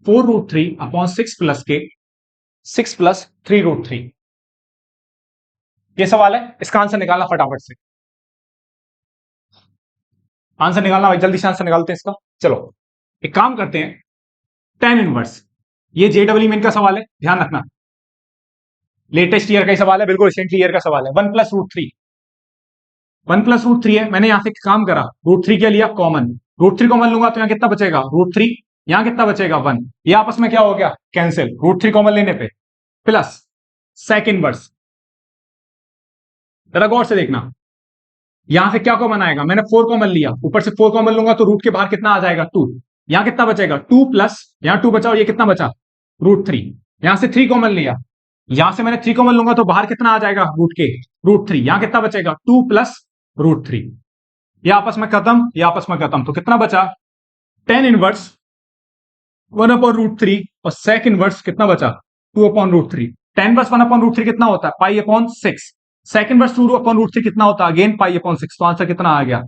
4√3/6 + k 6 + 3√3। ये सवाल है, इसका आंसर निकालना फटाफट से, आंसर निकालना भाई, जल्दी से आंसर निकालते हैं इसका। चलो एक काम करते हैं, tan इनवर्स, ये JEE मेन का सवाल है, ध्यान रखना, लेटेस्ट ईयर का ही सवाल है, बिल्कुल रिसेंटली ईयर का सवाल है। 1 + √3 है, मैंने यहां से काम करा, √3 के लिया कॉमन, √3 कॉमन लूंगा तो यहां कितना बचेगा, √3, यहां कितना बचेगा 1, ये आपस में क्या हो गया, कैंसिल, √3 कॉमन लेने पे, प्लस सेक इनवर्स, जरा गौर से देखना, यहां से क्या कॉमन आएगा, मैंने 4 कॉमन लिया, ऊपर से 4 कॉमन लूंगा तो रूट के बाहर कितना आ जाएगा, 2, यहां कितना बचेगा 2 प्लस, यहां 2 बचा और ये कितना बचा, √3, यहां से 3 कॉमन लिया, यहां से मैंने 3 कॉमन लूंगा तो बाहर कितना आ जाएगा √3, यहां कितना बचेगा 2 प्लस √3, ये आपस में खत्म, ये आपस में खत्म, तो कितना बचा, tan इनवर्स 1/√3, और सेक इनवर्स कितना बचा, 2/√3। tan इनवर्स 1/√3 कितना होता है, π/6, सेक इनवर्स 2/√3 कितना होता है, अगेन π/6, तो आंसर कितना आ गया,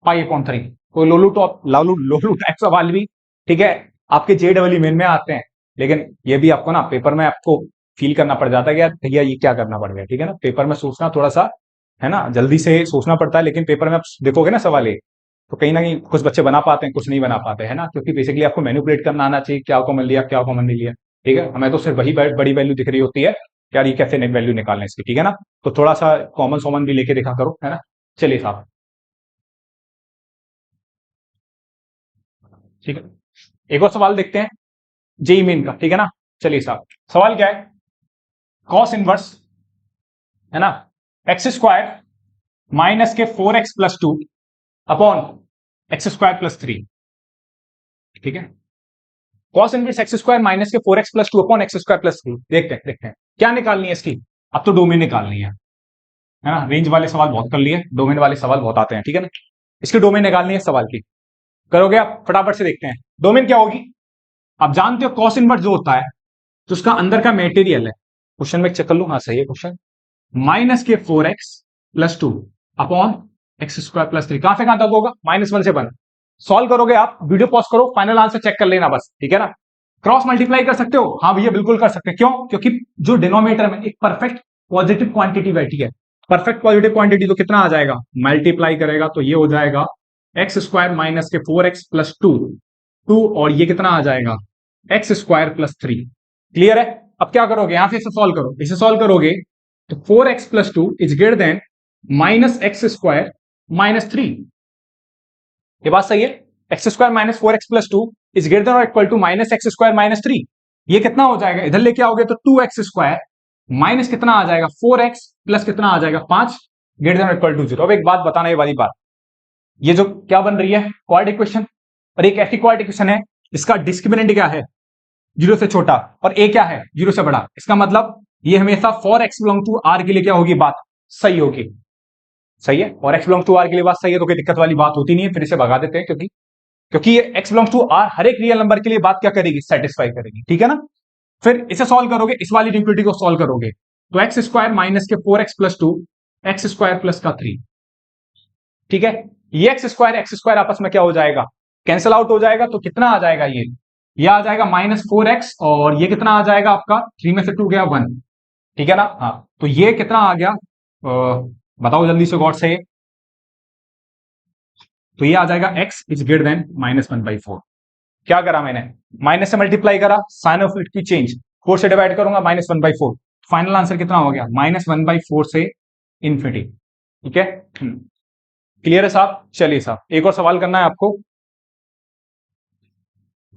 π/3। कोई लोलू टॉप लालू लोलू टाइप सवाल भी, ठीक है, आपके JEE मेन में आते हैं, लेकिन ये भी आपको ना पेपर में आपको फील करना पड़ जाता है कि यार भैया ये क्या करना पड़ गया, ठीक है ना, पेपर में सोचना थोड़ा सा, है ना, जल्दी से सोचना पड़ता है, लेकिन पेपर में आप देखोगे ना सवाल ये, तो कहीं ना कहीं कुछ बच्चे बना पाते हैं, कुछ नहीं बना पाते, है ना, क्योंकि बेसिकली आपको मैनिपुलेट करना आना चाहिए, क्या कॉमन लिया क्या कॉमन नहीं लिया, ठीक है, हमें तो सिर्फ वही बड़ी वैल्यू दिख रही होती है, यार ये कैसे वैल्यू निकालना है इसकी, ठीक है ना, तो थोड़ा सा कॉमन सॉमन भी लेके देखा करो, है ना। चलिए साहब, ठीक है, एक और सवाल देखते हैं, जेई मेन का, ठीक है ना। चलिए साहब, सवाल क्या है, कॉस इनवर्स है ना एक्स स्क्वायर माइनस के 4x+2 upon x square plus 3, ठीक है। Cos inverse x square minus के 4x+2 upon x square plus 3, देखते हैं क्या निकालनी है इसकी। अब तो डोमेन निकालनी है ना। रेंज वाले सवाल बहुत कर लिए, डोमेन वाले सवाल बहुत आते हैं, ठीक है ना। इसकी डोमेन निकालनी है सवाल की, करोगे आप फटाफट से। देखते हैं डोमेन क्या होगी। आप जानते हो कॉस इनवर्स जो होता है, तो उसका अंदर का मेटेरियल है, क्वेश्चन में चेक कर लूं, हाँ सही है क्वेश्चन, माइनस के 4x+2 upon x square plus 3, कहां से कहां तक होगा, -1 से 1। सॉल्व करोगे आप, वीडियो पॉज करो, फाइनल आंसर चेक कर लेना बस, ठीक है ना। क्रॉस मल्टीप्लाई कर सकते हो, हाँ भैया बिल्कुल कर सकते हैं, क्यों, क्योंकि जो डिनोमिनेटर में एक परफेक्ट पॉजिटिव क्वांटिटी बैठी है, परफेक्ट पॉजिटिव क्वांटिटी तो कितना आ जाएगा, मल्टीप्लाई करेगा तो ये हो जाएगा एक्स स्क्वायर माइनस के 4x+2 और ये कितना आ जाएगा एक्स स्क्वायर प्लस 3। क्लियर है। अब क्या करोगे, यहां से इसे सॉल्व करो, इसे सॉल्व करोगे तो 4x+2 is greater than minus x square minus 3। ये बात सही है। X square minus 4x+2 is greater than और equal to minus x square minus 3। ये कितना हो जाएगा, इधर लेके आओगे तो 2x स्क्वायर माइनस कितना आ जाएगा 4x प्लस कितना आ जाएगा 5, ग्रेटर देन और इक्वल टू 0। अब एक बात बताना, ये वाली बात, ये जो क्या बन रही है क्वाड्रेटिक इक्वेशन, और एक ऐसी क्वाड्रेटिक इक्वेशन है इसका डिस्क्रिमिनेंट क्या है 0 से छोटा और a क्या है 0 से बड़ा। इसका मतलब ये हमेशा for x belong to r के लिए क्या होगी, बात सही होगी। सही है, और x बिलोंग टू r के लिए बात सही है तो कोई दिक्कत वाली बात होती नहीं है। फिर इसे भगा देते हैं, क्योंकि ये x बिलोंग टू r हर एक रियल नंबर के लिए बात क्या करेगी, सेटिस्फाई करेगी, ठीक है ना। फिर इसे सॉल्व करोगे, इस वाली इक्वेशन को सॉल्व करोगे तो एक्स स्क्वायर माइनस के 4x+2 एक्स स्क्वायर प्लस का 3, ठीक है। ये एक्स स्क्वायर आपस में क्या हो जाएगा, कैंसिल आउट हो जाएगा, तो कितना आ जाएगा, ये आ जाएगा -4x और ये कितना आ जाएगा आपका 3 में से 2 गया 1, ठीक है ना। हाँ, तो ये कितना आ गया, बताओ जल्दी से गौर से। तो ये आ जाएगा x इज ग्रेटर देन -1/4। क्या करा मैंने, माइनस से मल्टीप्लाई करा, साइन ऑफ इट की चेंज, 4 से डिवाइड करूंगा -1/4, फाइनल आंसर कितना हो गया -1/4 से इन्फिनिटी, ठीक है। क्लियर है साहब। चलिए साहब, एक और सवाल करना है आपको,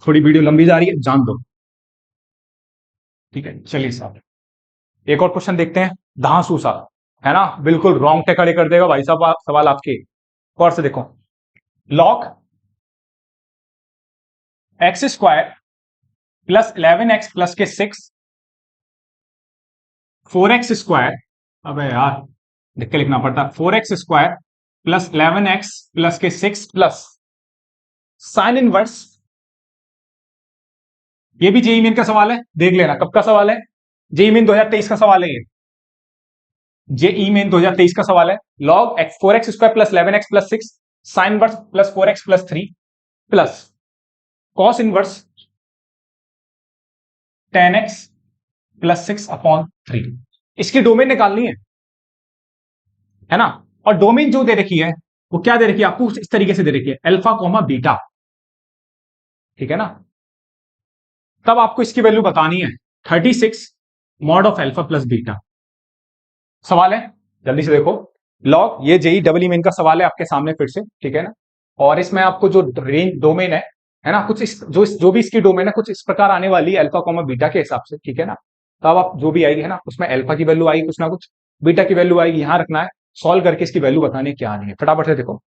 थोड़ी वीडियो लंबी जा रही है, जान दो, ठीक है। चलिए साहब, एक और क्वेश्चन देखते हैं, धांसू सा है ना, बिल्कुल रोंगटे खड़े कर देगा भाई साहब सवाल आपके। और से देखो, log x square plus 11x plus के 6 4x स्क्वायर, अबे यार देख के लिखना पड़ता, 4x square plus 11x plus के 6 प्लस साइन इनवर्स। ये भी जेई मेन का सवाल है, देख लेना कब का सवाल है, जेई मेन 2023 का सवाल है ये, जेई मेन 2023 का सवाल है। Log x 4x square plus 11x plus 6 sine inverse plus 4x plus 3 plus cos inverse 10x plus 6 upon 3। इसकी डोमेन निकालनी है ना। और डोमेन जो दे रखी है वो क्या दे रखी है आपको, इस तरीके से दे रखी है, अल्फा कॉमा बीटा, ठीक है ना। तब आपको इसकी वैल्यू बतानी है 36 mod of alpha plus beta. सवाल है, जल्दी से देखो, लॉग ये जेई डबल मेन का सवाल है आपके सामने फिर से, ठीक है ना। और इसमें आपको जो रेंज डोमेन है ना, कुछ जो भी इसकी डोमेन है कुछ इस प्रकार आने वाली है अल्फा कॉमा बीटा के हिसाब से, ठीक है ना। तब आप जो भी आएगी है ना, उसमें अल्फा की वैल्यू आएगी कुछ ना कुछ, बीटा की वैल्यू आएगी, यहां रखना है, सॉल्व करके इसकी वैल्यू बतानी क्या आनी है। फटाफट से देखो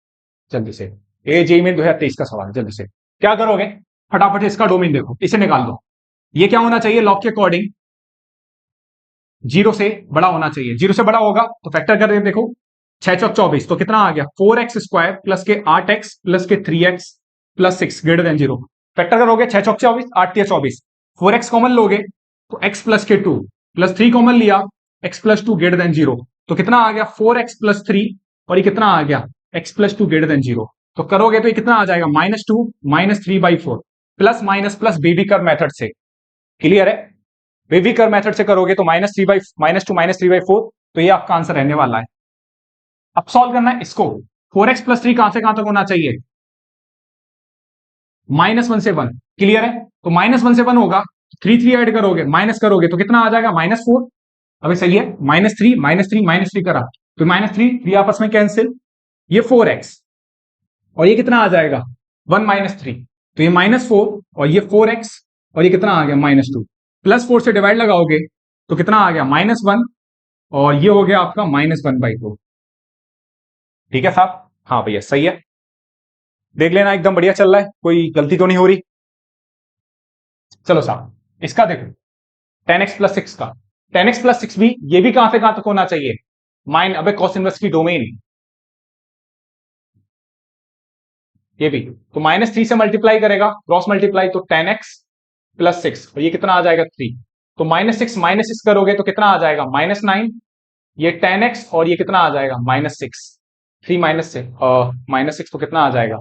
जल्दी से, ए जेई मेन 2023 का सवाल, जल्दी से क्या करोगे, फटाफट से इसका डोमेन देखो, इसे निकाल दो। ये क्या होना चाहिए लॉग के अकॉर्डिंग, 0 से बड़ा होना चाहिए, 0 से बड़ा होगा तो फैक्टर कर देखो, 6 चौक 24, तो कितना आ गया 4x स्क्वायर प्लस के 8x प्लस के 3x plus 6 greater than 0। Factor करोगे 6 चौक 24, 8 या 24, 4x कॉमन लोगे तो x प्लस के 2 प्लस 3 कॉमन लिया, x प्लस 2 ग्रेटर देन 0, तो कितना आ गया 4x प्लस 3 और ये कितना आ गया x प्लस 2 ग्रेटर देन 0। तो करोगे तो ये कितना आ जाएगा -2 -3/4 plus minus plus baby curve method से। क्लियर है, बेबी कर्व मेथड से करोगे तो -2 -3/4, तो ये आपका आंसर रहने वाला है। अब सॉल्व करना है इसको, 4x प्लस 3 कहां से कहां तक होना चाहिए, -1 से 1। क्लियर है, तो -1 से 1 होगा, 3 ऐड करोगे माइनस करोगे तो कितना आ जाएगा -4। अभी सही है, -3 -3 -3 करा तो -3 आपस में कैंसिल, ये 4x और ये कितना आ जाएगा 1 -3, तो ये -4 और ये 4x और ये कितना आ गया -2। +4 से डिवाइड लगाओगे तो कितना आ गया -1, और ये हो गया आपका -1/2। ठीक है साहब? हाँ भैया सही है, देख लेना एकदम बढ़िया चल रहा है, कोई गलती तो नहीं हो रही। चलो साहब इसका देखो, 10x+6 का, 10x+6 भी, ये भी कहां से कहां तक होना चाहिए, अबे कॉस इनवर्स की डोमेन, ये भी तो -3 से मल्टीप्लाई करेगा, क्रॉस मल्टीप्लाई, तो 10x+6, और ये कितना आ जाएगा 3, तो -6 -6 करोगे तो कितना आ जाएगा -9, ये 10x, और ये कितना आ जाएगा -6, 3 -6 तो कितना आ जाएगा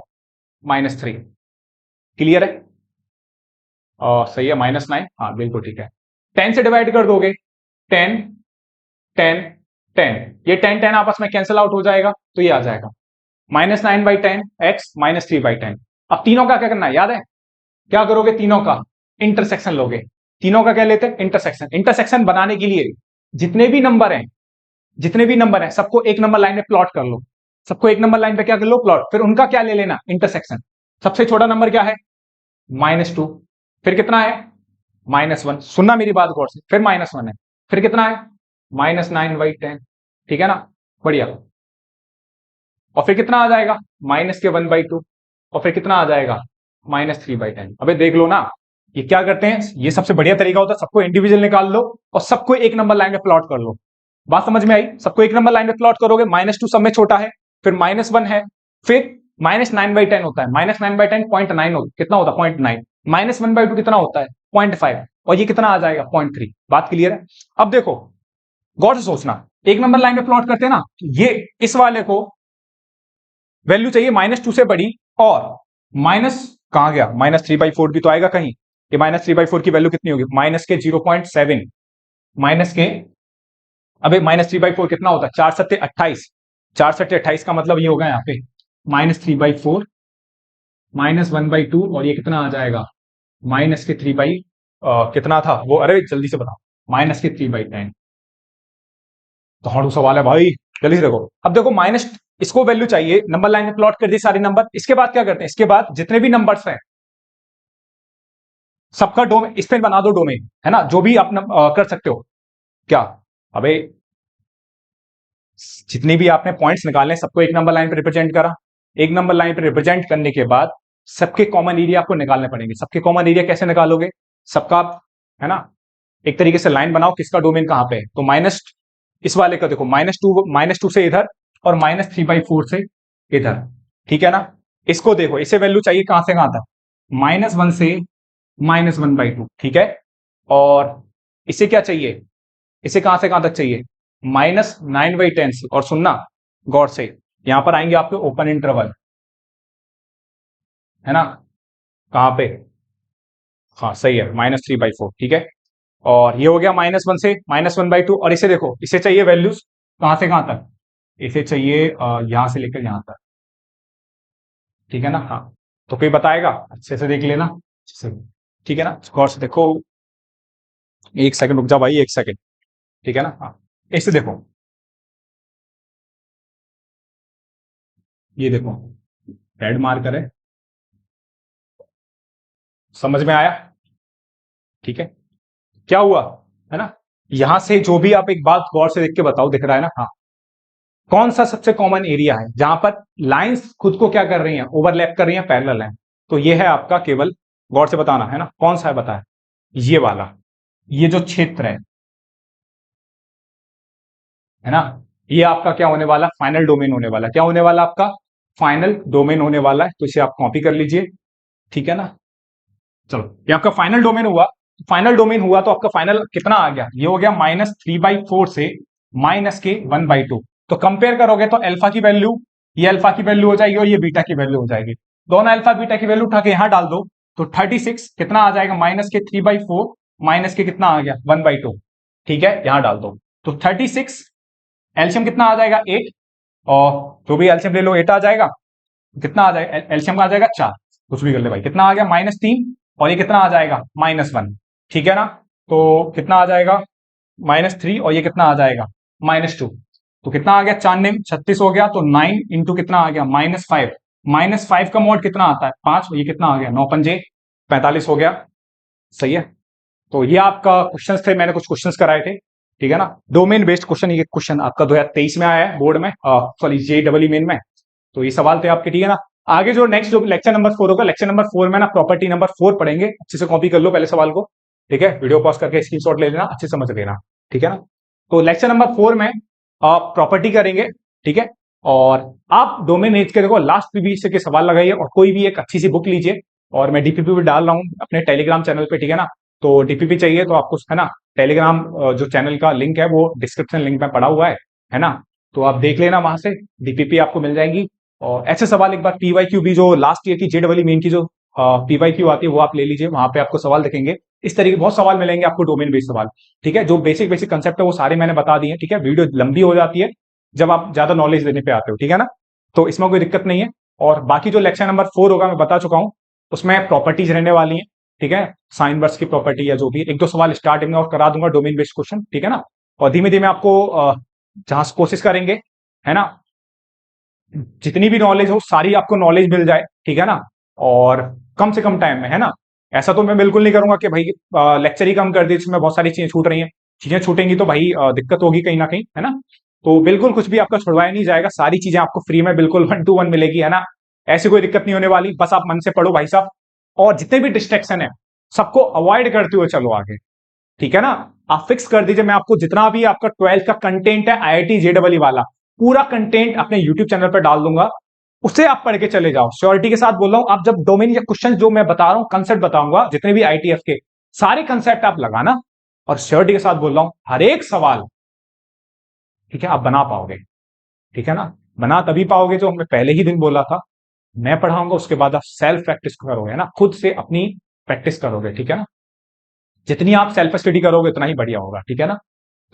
-3। क्लियर है? सही है, -9, हाँ बिल्कुल ठीक है। 10 से डिवाइड कर दोगे, 10 10 10, ये 10 10 आपस में कैंसिल आउट हो जाएगा, तो ये आ जाएगा -9/10 x -3/10। अब तीनों का क्या करना है, याद है? क्या करोगे, तीनों का इंटरसेक्शन लोगे। तीनों का क्या लेते हैं, इंटरसेक्शन। इंटरसेक्शन बनाने के लिए जितने भी नंबर हैं, सबको एक नंबर लाइन में प्लॉट कर लो, सबको एक नंबर लाइन पे क्या कर लो, प्लॉट, फिर उनका क्या ले लेना, इंटरसेक्शन। सबसे छोटा नंबर क्या है, -2, फिर कितना है -1, सुनना मेरी बात गौर से, फिर -1 है, फिर कितना है -9/10। ठीक है ना, बढ़िया। और फिर कितना आ जाएगा -1/2, और फिर कितना आ जाएगा -3/10। अबे देख लो ना, ये क्या करते हैं, ये सबसे बढ़िया तरीका होता है, सबको इंडिविजुअल निकाल लो और सबको एक नंबर लाइन में प्लॉट कर लो। बात समझ में आई? सबको एक नंबर लाइन में प्लॉट करोगे, -2 सब में छोटा है, फिर -1 है, फिर -9/10 होता है, -9/10 0.9 कितना होता है, 0.9, -1/2 कितना होता है 0.5, और ये कितना आ जाएगा 0.3। बात क्लियर है? अब देखो गौर से सोचना, एक नंबर लाइन में प्लॉट करते हैं ना, ये इस वाले को वैल्यू चाहिए -2 से बड़ी, और माइनस कहां गया, -3/4 भी तो आएगा कहीं, ये -3/4 की वैल्यू कितनी होगी, -0.7, माइनस के, अबे -3/4 कितना होता है, 4 सत्ते 28, 4 सत्ते 28 का मतलब ये होगा यहाँ पे -3/4 -1/2, और ये कितना आ जाएगा -3 कितना था वो, अरे जल्दी से बताओ, -3/10। तो हार्ड सवाल है भाई, जल्दी से देखो। अब देखो माइनस, इसको वैल्यू चाहिए, नंबर लाइन में प्लॉट कर दी सारे नंबर, इसके बाद क्या करते हैं, इसके बाद जितने भी नंबर्स हैं सबका डोमेन, इस पे बना दो डोमेन, है ना, जो भी आप कर सकते हो। क्या, अबे जितने भी आपने पॉइंट्स निकाले सबको एक नंबर लाइन पे रिप्रेजेंट करा, एक नंबर लाइन पे रिप्रेजेंट करने के बाद सबके कॉमन एरिया आपको निकालने पड़ेंगे। सबके कॉमन एरिया कैसे निकालोगे, सबका, है ना, एक तरीके से लाइन बनाओ किसका डोमेन कहां पे है, तो माइनस, इस वाले का देखो -2 से इधर, और -3/4 से इधर। ठीक है ना, इसको देखो, इसे वैल्यू चाहिए कहां से कहां तक, -1 से -1/2। ठीक है, और इसे क्या चाहिए, इसे कहां से कहां तक चाहिए, -9/10 से, और सुनना गौर से, यहां पर आएंगे आपके ओपन इंटरवल, है ना, कहां पे, हाँ सही है, -3/4। ठीक है, और ये हो गया -1 से -1/2, और इसे देखो, इसे चाहिए वैल्यूज कहां से कहां तक, इसे चाहिए यहां से लेकर यहां तक। ठीक है ना, हाँ, तो कोई बताएगा, अच्छे से देख लेना अच्छे से। ठीक है ना, गौर से देखो, एक सेकंड रुक जा भाई, एक सेकंड। ठीक है ना, हाँ, इसे देखो, ये देखो, रेड मार्कर है, समझ में आया? ठीक है, क्या हुआ, है ना, यहां से जो भी आप एक बात गौर से देख के बताओ, दिख रहा है ना, हाँ, कौन सा सबसे कॉमन एरिया है जहां पर लाइंस खुद को क्या कर रही हैं, ओवरलैप कर रही हैं, पैरेलल है, तो ये है आपका, केवल गौर से बताना है ना, कौन सा है बताया, ये वाला, ये जो क्षेत्र है ना, ये आपका क्या होने वाला, फाइनल डोमेन होने वाला, क्या होने वाला आपका, फाइनल डोमेन होने वाला है, तो इसे आप कॉपी कर लीजिए। ठीक है ना, चलो, ये आपका फाइनल डोमेन हुआ, फाइनल डोमेन हुआ तो आपका फाइनल कितना आ गया, ये हो गया -3/4 से -1/2। तो कंपेयर करोगे तो अल्फा की वैल्यू, ये अल्फा की वैल्यू हो जाएगी, और ये बीटा की वैल्यू हो जाएगी, दोनों अल्फा बीटा की वैल्यू उठा के यहां डाल दो, तो 36 कितना आ जाएगा, -3/4 माइनस के कितना आ गया 1/2। ठीक है, यहां डाल दो, तो 36, एल्शियम कितना आ जाएगा 8, और जो भी एल्शियम ले लो 8 आ जाएगा, कितना आ जाएगा एल्शियम का, आ जाएगा 4, कुछ भी कर ले भाई, कितना आ गया -3, और ये कितना आ जाएगा -1। ठीक है ना, तो कितना आ जाएगा -3, और ये कितना आ जाएगा -2, तो कितना आ गया, 4 ने 36 हो गया, तो 9 इंटू कितना आ गया -5, -5 का मॉड कितना आता है 5, ये कितना आ गया 9 पंजे 45 हो गया। सही है। तो ये आपका क्वेश्चंस थे, मैंने कुछ क्वेश्चंस कराए थे, ठीक है ना। डोमेन बेस्ड क्वेश्चन, ये क्वेश्चन आपका 2023 में आया है बोर्ड में, सॉरी JEE मेन में। तो ये सवाल थे आपके, ठीक है ना। आगे जो नेक्स्ट जो लेक्चर नंबर 4 होगा, लेक्चर नंबर 4 में ना प्रॉपर्टी नंबर 4 पढ़ेंगे। अच्छे से कॉपी कर लो पहले सवाल को, ठीक है। वीडियो पॉज करके स्क्रीनशॉट ले लेना, अच्छे से समझ लेना, ठीक है ना। तो लेक्चर नंबर 4 में आप प्रॉपर्टी करेंगे, ठीक है। और आप डोमेन एज के देखो लास्ट पीबीसी के सवाल लगाइए और कोई भी एक अच्छी सी बुक लीजिए। और मैं डीपीपी भी डाल रहा हूं अपने टेलीग्राम चैनल पे, ठीक है ना। तो डीपीपी चाहिए तो आपको, है ना, टेलीग्राम जो चैनल का लिंक है वो डिस्क्रिप्शन लिंक में पड़ा हुआ है ना। तो आप देख लेना वहां से, डीपीपी आपको मिल जाएगी। और ऐसे सवाल एक बार पीवाईक्यू भी जो लास्ट ईयर की JEE मेन की जो पीवाईक्यू आती है वो आप ले लीजिए, वहां पे आपको सवाल दिखेंगे। इस तरीके बहुत सवाल मिलेंगे आपको डोमेन बेस्ड सवाल, ठीक है। जो बेसिक बेसिक कंसेप्ट है वो सारे मैंने बता दिए, ठीक है। वीडियो लंबी हो जाती है जब आप ज्यादा नॉलेज देने पे आते हो, ठीक है ना। तो इसमें कोई दिक्कत नहीं है। और बाकी जो लेक्चर नंबर 4 होगा मैं बता चुका हूं, उसमें प्रॉपर्टीज रहने वाली है, ठीक है। साइन वर्स की प्रॉपर्टी या जो भी, एक दो सवाल स्टार्टिंग में और करा दूंगा डोमेन बेस्ड क्वेश्चन, ठीक है ना। और धीमे धीमे आपको जहां से कोशिश करेंगे, है ना, जितनी भी नॉलेज हो सारी आपको नॉलेज मिल जाए, ठीक है ना। और कम से कम टाइम में, है ना। ऐसा तो मैं बिल्कुल नहीं करूंगा कि भाई लेक्चर ही कम कर दी जिसमें बहुत सारी चीजें छूट रही हैं। चीजें छूटेंगी तो भाई दिक्कत होगी कहीं ना कहीं, है ना। तो बिल्कुल कुछ भी आपका छुड़वाया नहीं जाएगा, सारी चीजें आपको फ्री में बिल्कुल 1 to 1 मिलेगी, है ना। ऐसी कोई दिक्कत नहीं होने वाली, बस आप मन से पढ़ो भाई साहब। और जितने भी डिस्ट्रैक्शन है सबको अवॉइड करते हुए चलो आगे, ठीक है ना। आप फिक्स कर दीजिए, मैं आपको जितना भी आपका 12th का कंटेंट है IIT JEE वाला, पूरा कंटेंट अपने यूट्यूब चैनल पर डाल दूंगा। उसे आप पढ़ के चले जाओ, श्योरिटी के साथ बोल रहा हूं। आप जब डोमेन या क्वेश्चन जो मैं बता रहा हूं, कंसेप्ट बताऊंगा जितने भी ITF के, सारे कंसेप्ट आप लगाना। और श्योरिटी के साथ बोल रहा हूं, हर एक सवाल, ठीक है, आप बना पाओगे, ठीक है ना। बना तभी पाओगे जो हमने पहले ही दिन बोला था, मैं पढ़ाऊंगा उसके बाद आप सेल्फ प्रैक्टिस करोगे, है ना, खुद से अपनी प्रैक्टिस करोगे, ठीक है ना। जितनी आप सेल्फ स्टडी करोगे उतना ही बढ़िया होगा, ठीक है ना।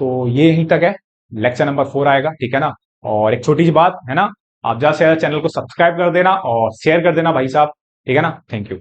तो ये यहीं तक है, लेक्चर नंबर 4 आएगा, ठीक है ना। और एक छोटी सी बात है ना, आप ज्यादा से ज्यादा चैनल को सब्सक्राइब कर देना और शेयर कर देना भाई साहब, ठीक है ना। Thank you.